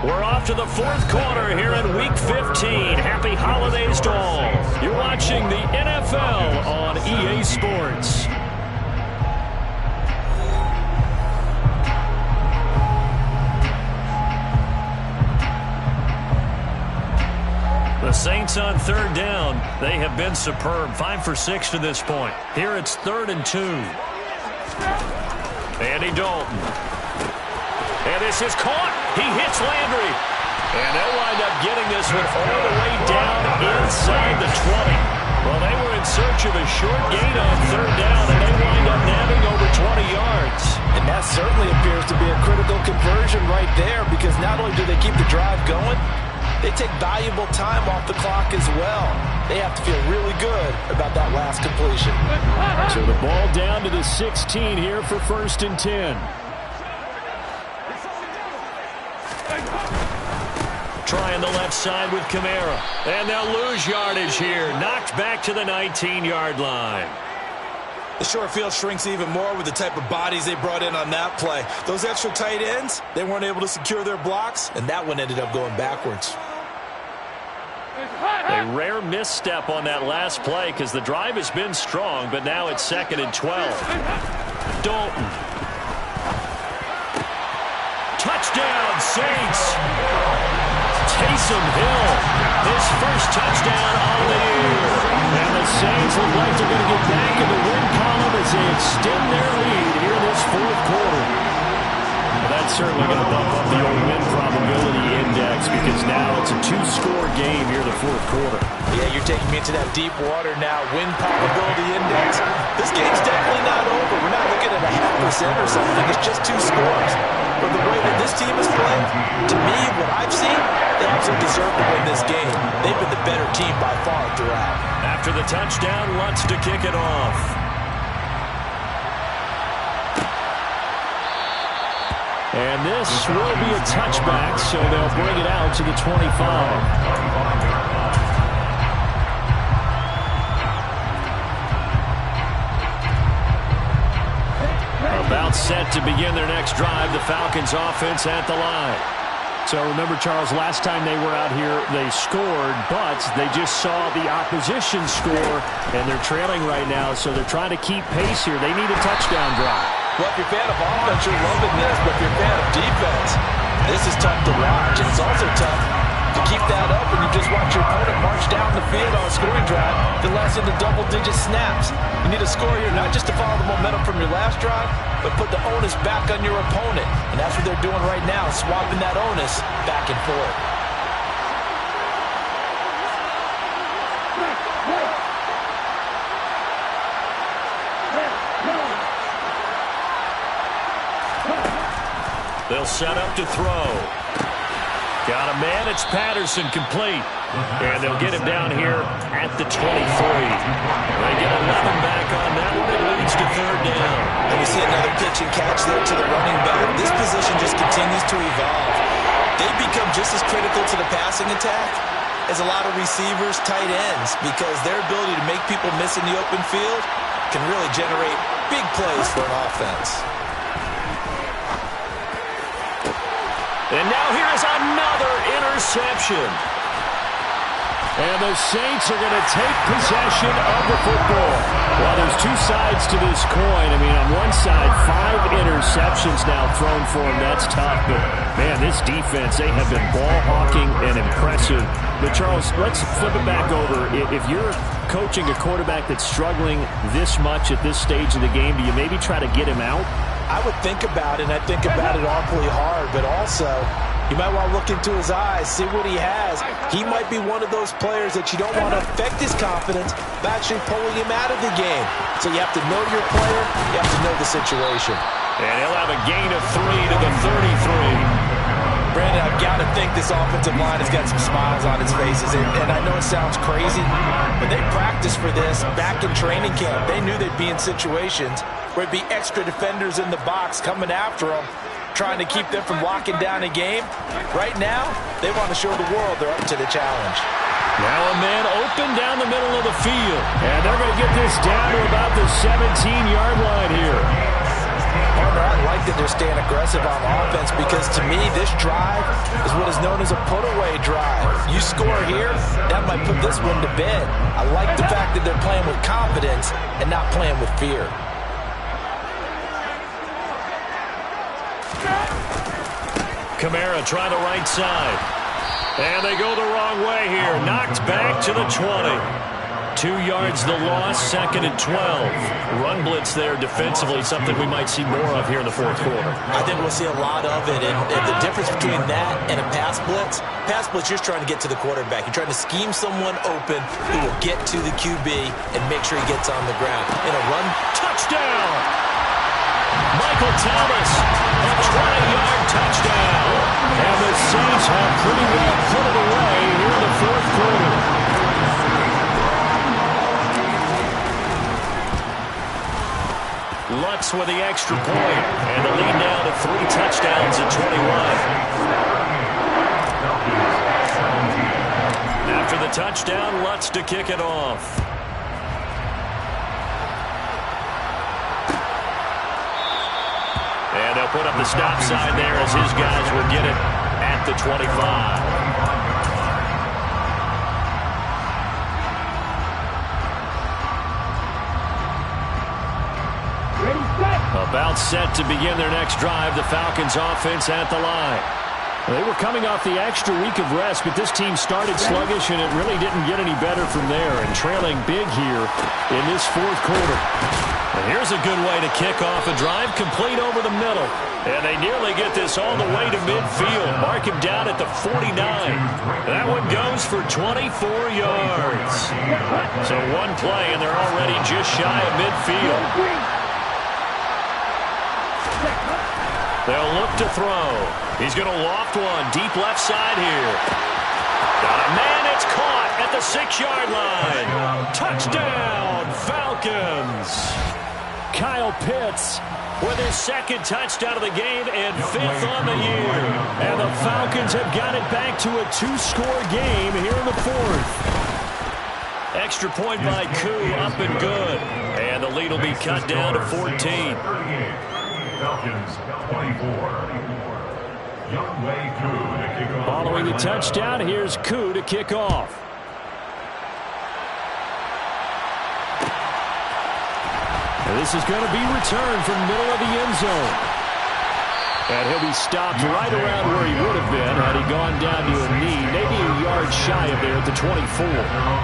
2. We're off to the 4th quarter here in Week 15. Happy holidays to all. You're watching the NFL on EA Sports. The Saints on 3rd down. They have been superb. 5 for 6 to this point. Here it's 3rd and 2. Andy Dalton. And this is caught. He hits Landry. And they'll wind up getting this one all the way down inside the 20. Well, they were in search of a short gain on 3rd down, and they wind up nabbing over 20 yards. And that certainly appears to be a critical conversion right there because not only do they keep the drive going, they take valuable time off the clock as well. They have to feel really good about that last completion. So the ball down to the 16 here for 1st and 10. Trying the left side with Kamara. And they'll lose yardage here. Knocked back to the 19-yard line. The short field shrinks even more with the type of bodies they brought in on that play. Those extra tight ends, they weren't able to secure their blocks, and that one ended up going backwards. A rare misstep on that last play because the drive has been strong, but now it's 2nd and 12. Dalton. Touchdown, Saints. Taysom Hill, his first touchdown on the year. And the Saints look like they're going to get back in the win column as they extend their lead here in this 4th quarter. Well, that's certainly going to bump up the old win probability index because now it's a 2-score game here in the 4th quarter. Yeah, you're taking me into that deep water now. Win probability index. This game's definitely not over. We're not looking at a 0.5% or something. It's just 2 scores. But the way that this team is playing, to me, what I've seen, they absolutely deserve to win this game. They've been the better team by far throughout. After the touchdown, wants to kick it off. And this will be a touchback, so they'll bring it out to the 25. About set to begin their next drive. The Falcons offense at the line. So remember, Charles, last time they were out here, they scored, but they just saw the opposition score, and they're trailing right now, so they're trying to keep pace here. They need a touchdown drive. Well, if you're a fan of offense, you're loving this, but if you're a fan of defense, this is tough to watch, and it's also tough to keep that up when you just watch your opponent march down the field on a scoring drive that lasts into double-digit snaps. You need a score here, not just to follow the momentum from your last drive, but put the onus back on your opponent. And that's what they're doing right now, swapping that onus back and forth. They'll set up to throw. Got a man. It's Patterson, complete. And they'll get him down here at the 23. They get 11 back on that one. It leads to third down. And we see another pitch and catch there to the running back. This position just continues to evolve. They become just as critical to the passing attack as a lot of receivers, tight ends, because their ability to make people miss in the open field can really generate big plays for an offense. And now here is another interception. And the Saints are going to take possession of the football. Well, there's two sides to this coin. I mean, on one side, 5 interceptions now thrown for him. That's tough. But, man, this defense, they have been ball hawking and impressive. But, Charles, let's flip it back over. If you're coaching a quarterback that's struggling this much at this stage of the game, do you maybe try to get him out? I would think about it, and I think about it awfully hard, but also you might want to look into his eyes, see what he has. He might be one of those players that you don't want to affect his confidence by actually pulling him out of the game. So you have to know your player, you have to know the situation. And he'll have a gain of 3 to the 33. Brandon, I've got to think this offensive line has got some smiles on its faces, and I know it sounds crazy, but they practiced for this back in training camp. They knew they'd be in situations where it'd be extra defenders in the box coming after them, trying to keep them from locking down a game. Right now, they want to show the world they're up to the challenge. Now a man open down the middle of the field. And they're going to get this down to about the 17-yard line here. Partner, I like that they're staying aggressive on offense because, to me, this drive is what is known as a put-away drive. You score here, that might put this one to bed. I like the fact that they're playing with confidence and not playing with fear. Kamara trying the right side. And they go the wrong way here. Knocked back to the 20. 2 yards the loss, 2nd and 12. Run blitz there defensively, something we might see more of here in the fourth quarter. I think we'll see a lot of it. And the difference between that and a pass blitz, you're trying to get to the quarterback. You're trying to scheme someone open who will get to the QB and make sure he gets on the ground. In a run, touchdown! Michael Thomas, a 20-yard touchdown. And the Saints have pretty well put it away here in the fourth quarter. Lutz with the extra point, and the lead now to 3 touchdowns at 21. After the touchdown, Lutz to kick it off. And they'll put up the stop sign there as his guys will get it at the 25. About set to begin their next drive. The Falcons offense at the line. They were coming off the extra week of rest, but this team started sluggish, and it really didn't get any better from there, and trailing big here in this fourth quarter. And here's a good way to kick off a drive, complete over the middle. And they nearly get this all the way to midfield. Mark him down at the 49. That one goes for 24 yards. So one play, and they're already just shy of midfield. They'll look to throw. He's going to loft one deep left side here. Got a man. It's caught at the 6-yard line. Touchdown, Falcons. Kyle Pitts with his 2nd touchdown of the game and 5th on the year. And the Falcons have got it back to a 2-score game here in the 4th. Extra point by Koo, up and good. And the lead will be cut down to 14. Falcons 24. Following the touchdown, here's Kttn to kick off. And this is going to be returned from middle of the end zone. And he'll be stopped right around where he would have been had he gone down to a knee, maybe a yard shy of there at the 24.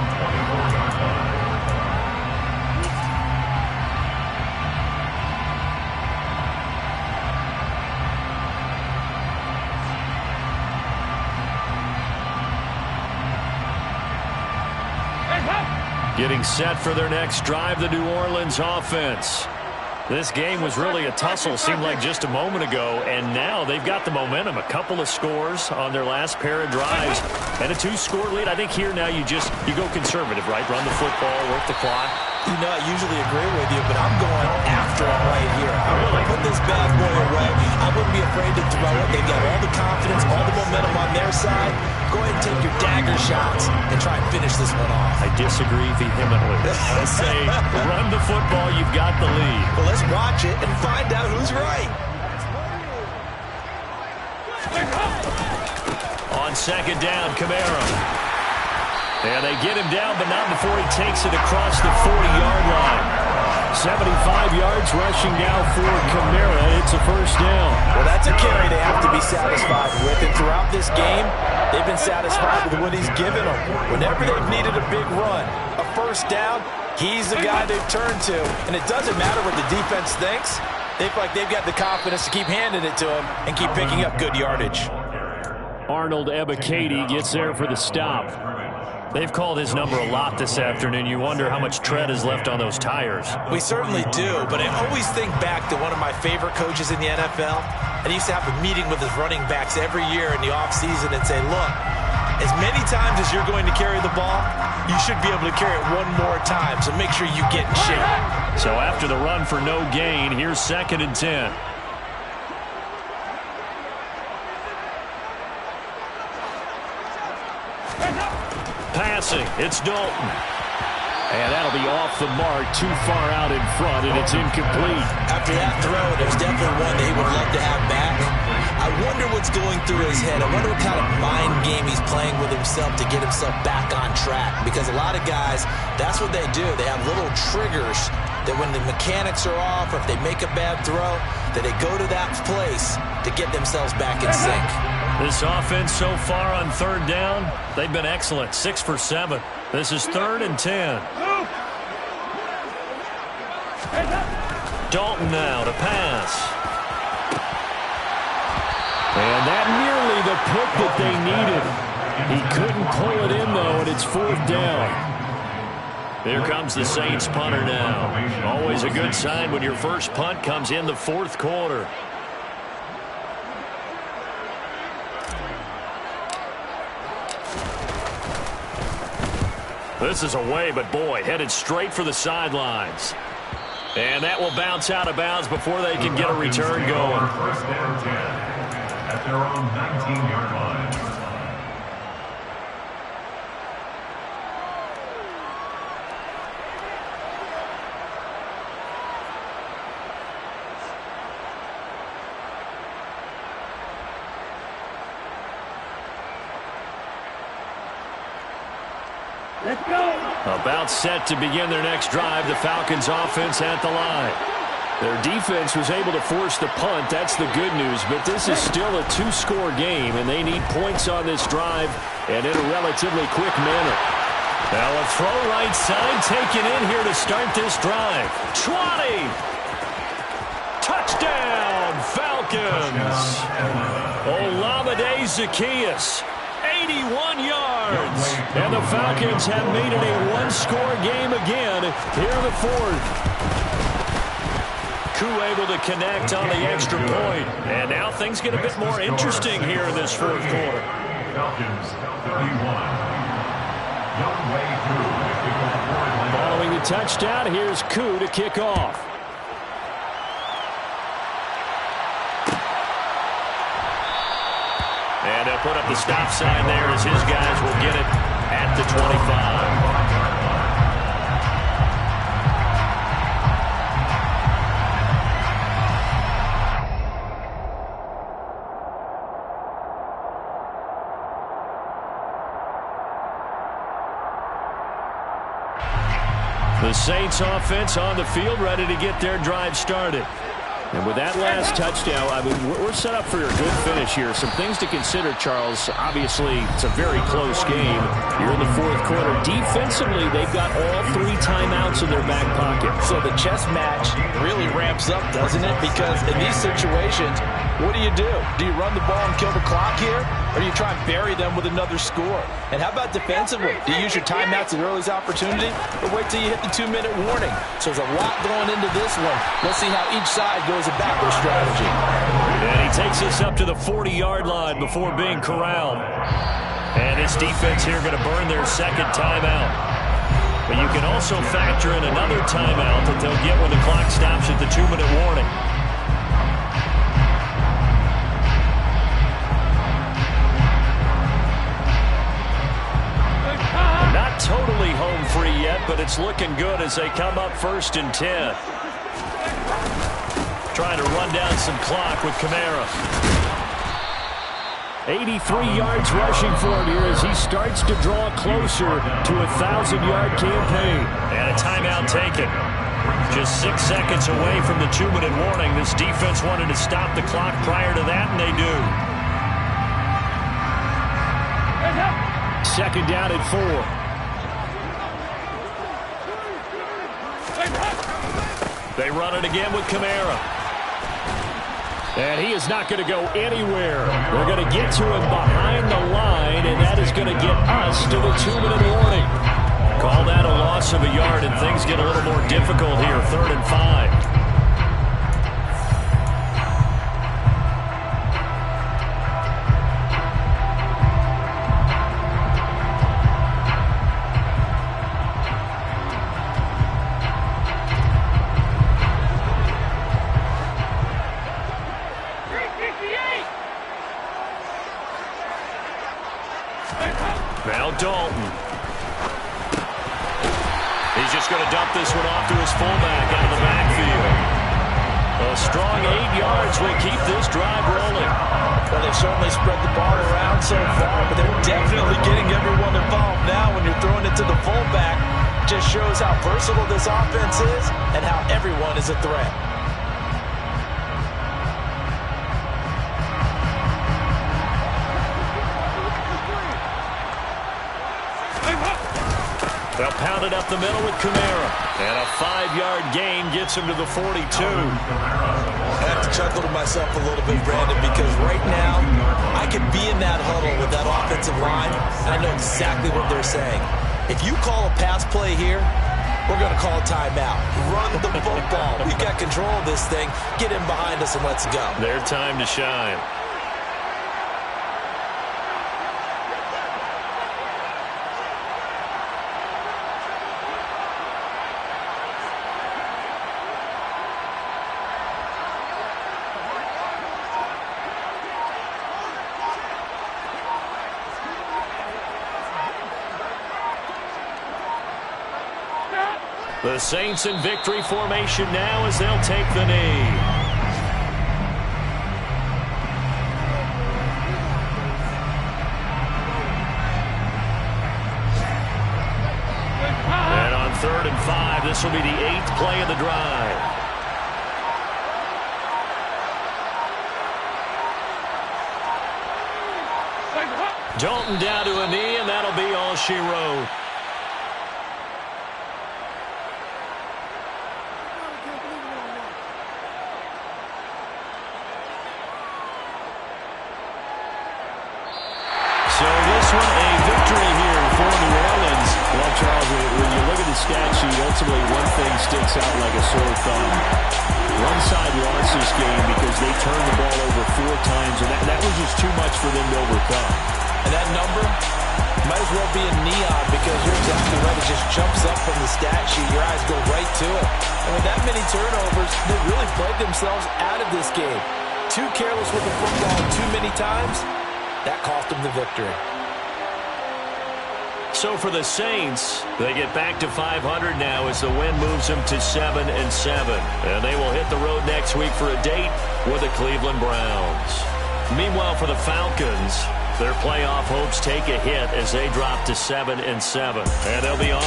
Getting set for their next drive, the New Orleans offense. This game was really a tussle, seemed like just a moment ago, and now they've got the momentum. A couple of scores on their last pair of drives, and a 2-score lead. I think here now you go conservative, right? Run the football, work the clock. You know, I usually agree with you, but I'm going after him right here. I want to put this bad boy away. I wouldn't be afraid to throw it. They've got all the confidence, all the momentum on their side. Go ahead and take your dagger shots and try and finish this one off. I disagree vehemently. I say run the football, you've got the lead. Well, let's watch it and find out who's right. On second down, Kamara. And they get him down, but not before he takes it across the 40-yard line. 75 yards rushing now for Kamara. It's a first down. Well, that's a carry they have to be satisfied with. And throughout this game, they've been satisfied with what he's given them. Whenever they've needed a big run, a first down, he's the guy they've turned to. And it doesn't matter what the defense thinks. They feel like they've got the confidence to keep handing it to him and keep picking up good yardage. Arnold Kttn gets there for the stop. They've called his number a lot this afternoon. You wonder how much tread is left on those tires. We certainly do, but I always think back to one of my favorite coaches in the NFL. And he used to have a meeting with his running backs every year in the offseason and say, look, as many times as you're going to carry the ball, you should be able to carry it one more time, so make sure you get in shape. So after the run for no gain, here's 2nd and 10. Passing, it's Dalton. And that'll be off the mark, too far out in front, and it's incomplete. After that throw, there's definitely one that he would love to have back. I wonder what's going through his head. I wonder what kind of mind game he's playing with himself to get himself back on track. Because a lot of guys, that's what they do. They have little triggers that when the mechanics are off or if they make a bad throw, that they go to that place to get themselves back in sync. This offense so far on 3rd down, they've been excellent, 6 for 7. This is 3rd and 10. Dalton now to pass. And that nearly the pick that they needed. He couldn't pull it in, though, and it's 4th down. Here comes the Saints punter now. Always a good sign when your first punt comes in the 4th quarter. This is away, but boy, headed straight for the sidelines. And that will bounce out of bounds before they can get a return going. First down 10 at their own 19-yard line. Let's go. About set to begin their next drive, the Falcons offense at the line. Their defense was able to force the punt. That's the good news, but this is still a 2-score game, and they need points on this drive and in a relatively quick manner. Now a throw right side taken in here to start this drive. 20. Touchdown, Falcons. Olamide Zaccheaus. 81 yards. And the Falcons have made it a 1-score game again here in the 4th. Koo able to connect on the extra point. And now things get a bit more interesting here in this 4th quarter. Falcons 31. Following the touchdown, here's Koo to kick off. And they'll put up the stop sign there as his guys will get it at the 25. The Saints offense on the field, ready to get their drive started. And with that last touchdown, I mean, we're set up for a good finish here. Some things to consider, Charles. Obviously, it's a very close game. You're in the fourth quarter. Defensively, they've got all 3 timeouts in their back pocket. So the chess match really ramps up, doesn't it? Because in these situations, what do? Do you run the ball and kill the clock here? Or do you try and bury them with another score? And how about defensively? Do you use your timeouts at earliest opportunity? Or wait till you hit the 2-minute warning? So there's a lot going into this one. Let's see how each side goes about their strategy. And he takes us up to the 40-yard line before being corralled. And this defense here going to burn their second timeout. But you can also factor in another timeout that they'll get when the clock stops at the 2-minute warning. Not totally home free yet, but it's looking good as they come up 1st and 10. Trying to run down some clock with Kamara. 83 yards rushing for him here as he starts to draw closer to a 1,000-yard campaign. And a timeout taken. Just 6 seconds away from the 2-minute warning. This defense wanted to stop the clock prior to that, and they do. Second down at 4. They run it again with Kamara. And he is not going to go anywhere. They're going to get to him behind the line, and that is going to get us to the 2-minute warning. Call that a loss of a yard, and things get a little more difficult here. 3rd and 5. Now Dalton. He's just going to dump this one off to his fullback out of the backfield. A strong 8 yards will keep this drive rolling. Well, they've certainly spread the ball around so far, but they're definitely getting everyone involved now when you're throwing it to the fullback. Just shows how versatile this offense is and how everyone is a threat. They'll pound it up the middle with Kamara. And a 5-yard gain gets him to the 42. I have to chuckle to myself a little bit, Brandon, because right now I could be in that huddle with that offensive line, and I know exactly what they're saying. If you call a pass play here, we're going to call a timeout. Run the football. We've got control of this thing. Get in behind us and let's go. Their time to shine. The Saints in victory formation now as they'll take the knee. And on 3rd and 5, this will be the 8th play of the drive. Dalton down to a knee, and that'll be all she wrote. Stat sheet, ultimately one thing sticks out like a sore thumb. One side lost this game because they turned the ball over 4 times, and that was just too much for them to overcome. And that number might as well be in neon because you're exactly right. It just jumps up from the stat sheet. Your eyes go right to it. And with that many turnovers, they really played themselves out of this game. Too careless with the football too many times. That cost them the victory. So for the Saints, they get back to 500 now as the win moves them to 7-7. And they will hit the road next week for a date with the Cleveland Browns. Meanwhile, for the Falcons, their playoff hopes take a hit as they drop to 7-7. And they'll be on.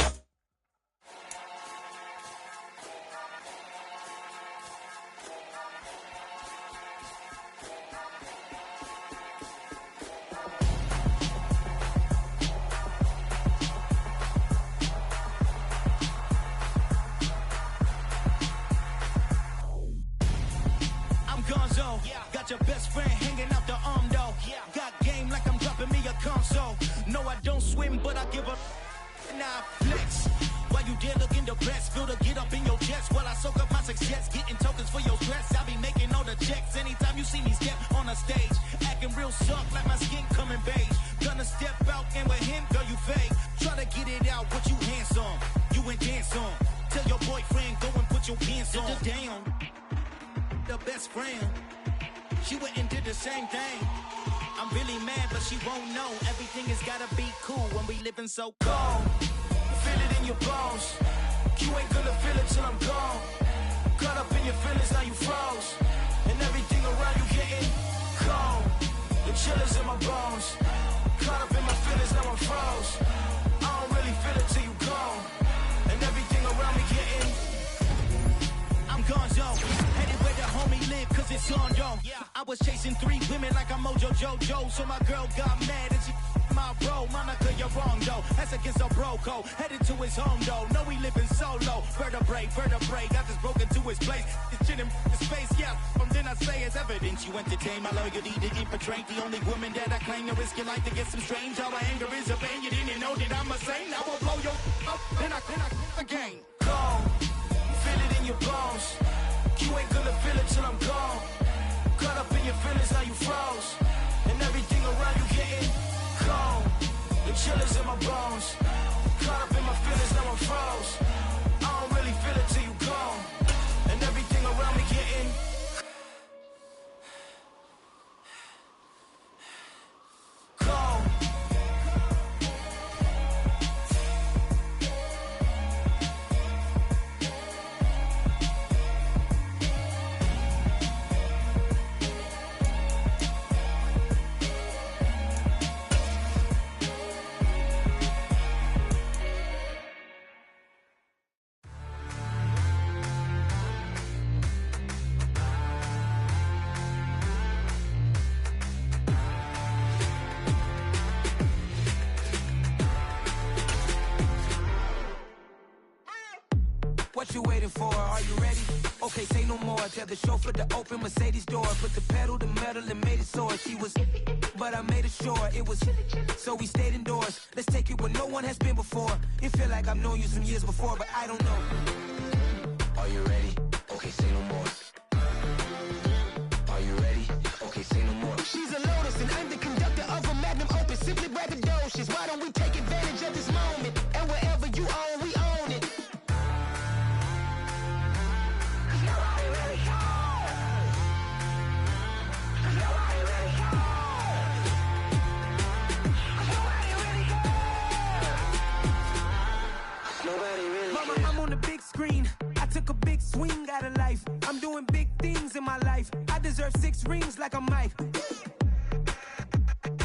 go. No, I don't swim, but I give a now flex. While you there looking depressed, feel the get up in your chest while I soak up my success, getting tokens for your stress. I be making all the checks anytime you see me step on a stage, acting real soft like my skin coming beige. Gonna step out and with him, girl, you fake. Try to get it out, but you handsome, you ain't dance on. Tell your boyfriend, go and put your pants on. Down, the best friend, she went and did the same thing. I'm really mad, but she won't know. Everything has gotta be cool when we living so cold. Feel it in your bones. You ain't gonna feel it till I'm gone. Caught up in your feelings, now you froze. And everything around you getting cold. The chillers in my bones. Caught up in my feelings, now I'm froze. I don't really feel it till you gone. And everything around me getting I'm gone, yo. Headed where the homie live, cause it's on, yo. I was chasing 3 women like I'm Mojo Jojo. So my girl got mad and she my bro. Monica, you're wrong, though. That's against a bro code. Headed to his home, though. No, we living solo. Vertebrae. Got this broken to his place. It's shit in his face, yeah. From then I say it's evidence. You entertain my loyalty to infiltrate. The only woman that I claim to risk your life to get some strange. All my anger is a pain. You didn't know that I'm a saint. I will blow your up. Then I again. Cold. Feel it in your bones. You ain't gonna feel it till I'm gone. Caught up in your feelings, now you froze. And everything around you getting cold. The chillers in my bones. Caught up in my feelings, now I'm froze. I don't really feel it till you gone. And everything around me getting cold. What you waiting for? Are you ready? Okay, say no more. Tell the chauffeur to open Mercedes door. Put the pedal to metal and made it soar. She was, but I made it sure it was. So we stayed indoors. Let's take it where no one has been before. It feel like I've known you some years before, but I don't know. Are you ready? Okay, say no more. Are you ready? Okay, say no more. She's a Lotus and I'm the conductor of a Magnum Opus. Simply braggadocious. Why don't we take advantage of this moment? And wherever you own, we own it. Mama, I'm on the big screen. I took a big swing out of life. I'm doing big things in my life. I deserve 6 rings like I'm Mike.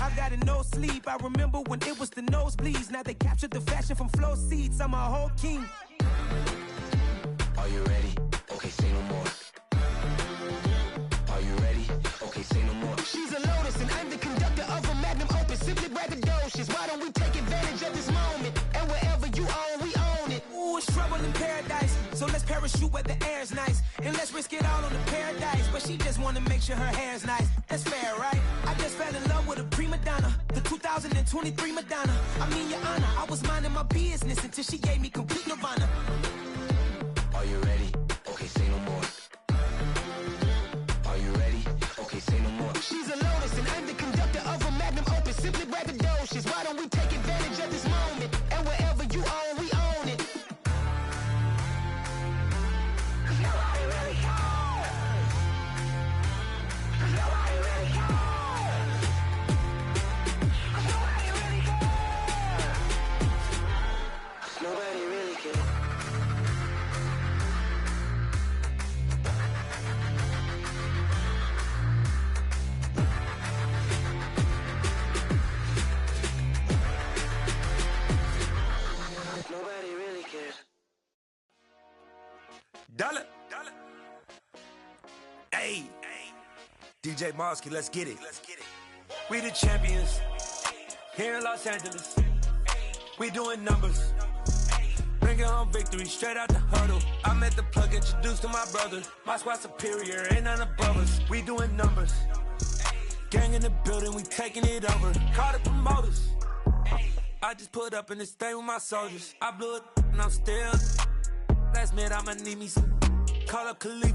I've got no sleep. I remember when it was the nosebleeds. Now they captured the fashion from flow seats. I'm a whole king. Are you ready? Okay, say no more. Are you ready? Okay, say no more. She's a Lotus and I'm the conductor of a Magnum Opus. Simply braggadocious. Why don't we take advantage of this moment? And wherever you own, we own it. Ooh, it's trouble in paradise. So let's parachute where the air's nice. And let's risk it all on the paradise. But she just wanna make sure her hair's nice. That's fair, right? I just fell in love with a prima donna. The 2023 Madonna. I mean, your honor, I was minding my business until she gave me complete nirvana. Are you ready? Okay, say no more. Are you ready? Okay, say no more. She's a Lotus and I'm the conductor of a Magnum Opus. Simply braggadocious. Why don't we take advantage of this moment? And wherever you own, we own it. Nobody really cares. Nobody really cares. Nobody really cares. Nobody really cares. Nobody really cares. Dollar. Hey. DJ Mosky, let's get it. We the champions. Here in Los Angeles. We doing numbers. Bringing home victory straight out the huddle. I met the plug, introduced to my brother. My squad superior, ain't none above us. We doing numbers. Gang in the building, we taking it over. Call the promoters. I just put up in this thing with my soldiers. I blew it and I'm still. Last minute I'ma need me some. Call up Khalifa.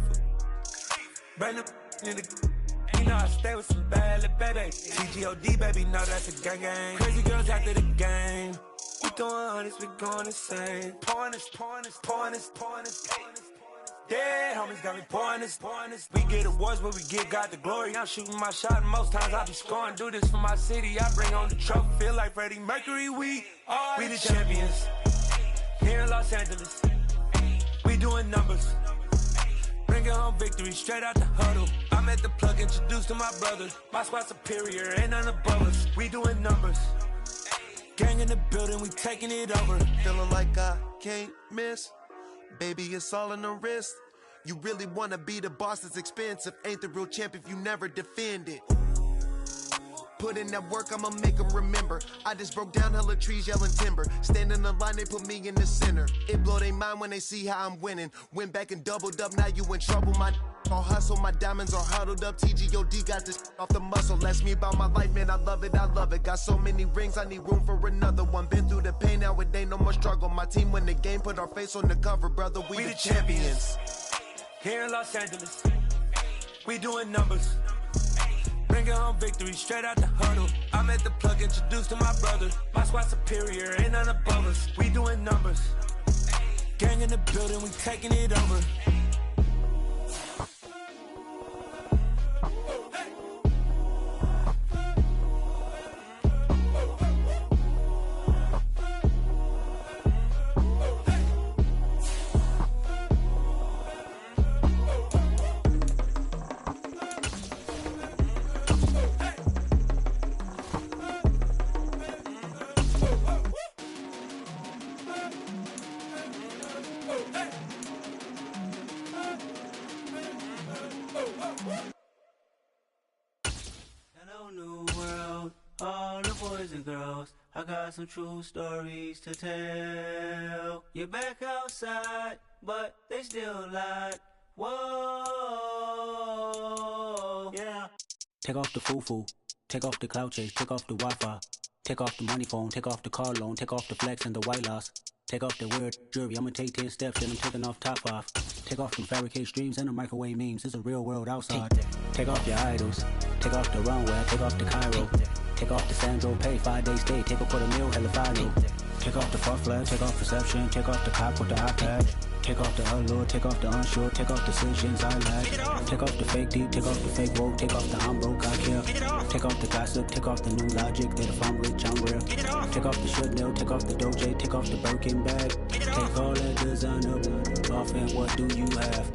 Bring them in the. You know I stay with some bad little baby. TGOD baby, know that's a gang gang. Crazy girls after the game. We doing honest, we going insane. Pouring this. Dead homies got me pouring this. We get awards, but we get God the glory. I'm shooting my shot, and most times I be scoring. Do this for my city, I bring on the trophy. Feel like Freddie Mercury, we the champions. Here in Los Angeles, we doing numbers. Bringing home victory straight out the huddle. I'm at the plug, introduced to my brothers. My squad superior, ain't none above us. We doing numbers. Gang in the building, we taking it over. Feeling like I can't miss. Baby, it's all in the wrist. You really wanna be the boss, it's expensive. Ain't the real champ if you never defend it. Put in that work, I'ma make them remember. I just broke down hella trees, yelling timber. Stand in the line, they put me in the center. It blow their mind when they see how I'm winning. Went back and doubled up, now you in trouble. My all hustle, my diamonds are huddled up. TGOD got this off the muscle. Ask me about my life, man, I love it. Got so many rings, I need room for another one. Been through the pain, now it ain't no more struggle. My team win the game, put our face on the cover, brother. We the champions. Here in Los Angeles, we doing numbers. Bringing home victory straight out the huddle. I'm at the plug, introduced to my brothers. My squad superior, ain't none above us. We doing numbers. Gang in the building, we taking it over. Hello, new world, all the boys and girls. I got some true stories to tell. You're back outside, but they still lied. Whoa, yeah. Take off the foo-foo, take off the cloud chase, take off the Wi-Fi, take off the money phone, take off the car loan, take off the flex and the white loss. Take off the weird jewelry, I'ma take 10 steps and I'm taking off top 5. Take off them fabricated streams and the microwave memes, it's a real world outside. Take off your idols, take off the runway, take off the Cairo. Take off the Sandro pay, 5-day stay, take a quarter meal, hella final. Take off the fuck flag, take off perception, take off the cop with the iPad. Take off the allure, take off the unsure, take off decisions I lack. Take off the fake deep, take off the fake woke, take off the I'm broke, I care. Take off the gossip, take off the new logic, that if I'm rich, I'm real. Take off the should know, take off the Doja, take off the Birkin bag. Take all that designer off and what do you have?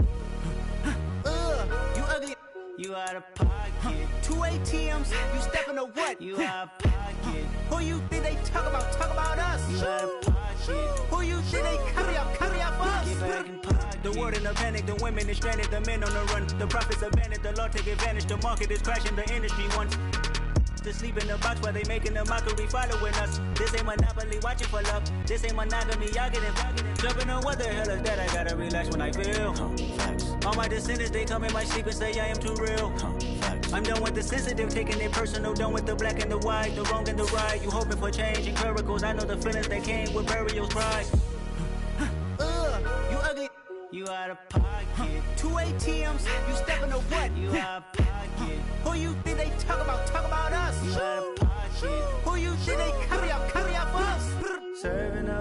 You ugly. You out of pocket. 2 ATMs, you stepping to what? You out of pocket. Who you think they talk about? Talk about us. You out of pocket. Who you think they carry up for us? Get back in pocket. The world in a panic, the women is stranded, the men on the run. The profits abandoned, the law take advantage. The market is crashing, the industry wants to sleep in the box while they making a mockery following us. This ain't monopoly, watching for love. This ain't monogamy, y'all getting jumping on what the hell is that? I gotta relax when I feel. All my descendants, they come in my sleep and say I am too real. I'm done with the sensitive, taking it personal. Done with the black and the white, the wrong and the right. You hoping for change and miracles. I know the feelings that came with burials, pride. You ugly. You out of pocket. 2 ATMs, you stepping to what? You out of pocket. Who you think they talk about? Talk about us. You out of pocket. Who you think they carry up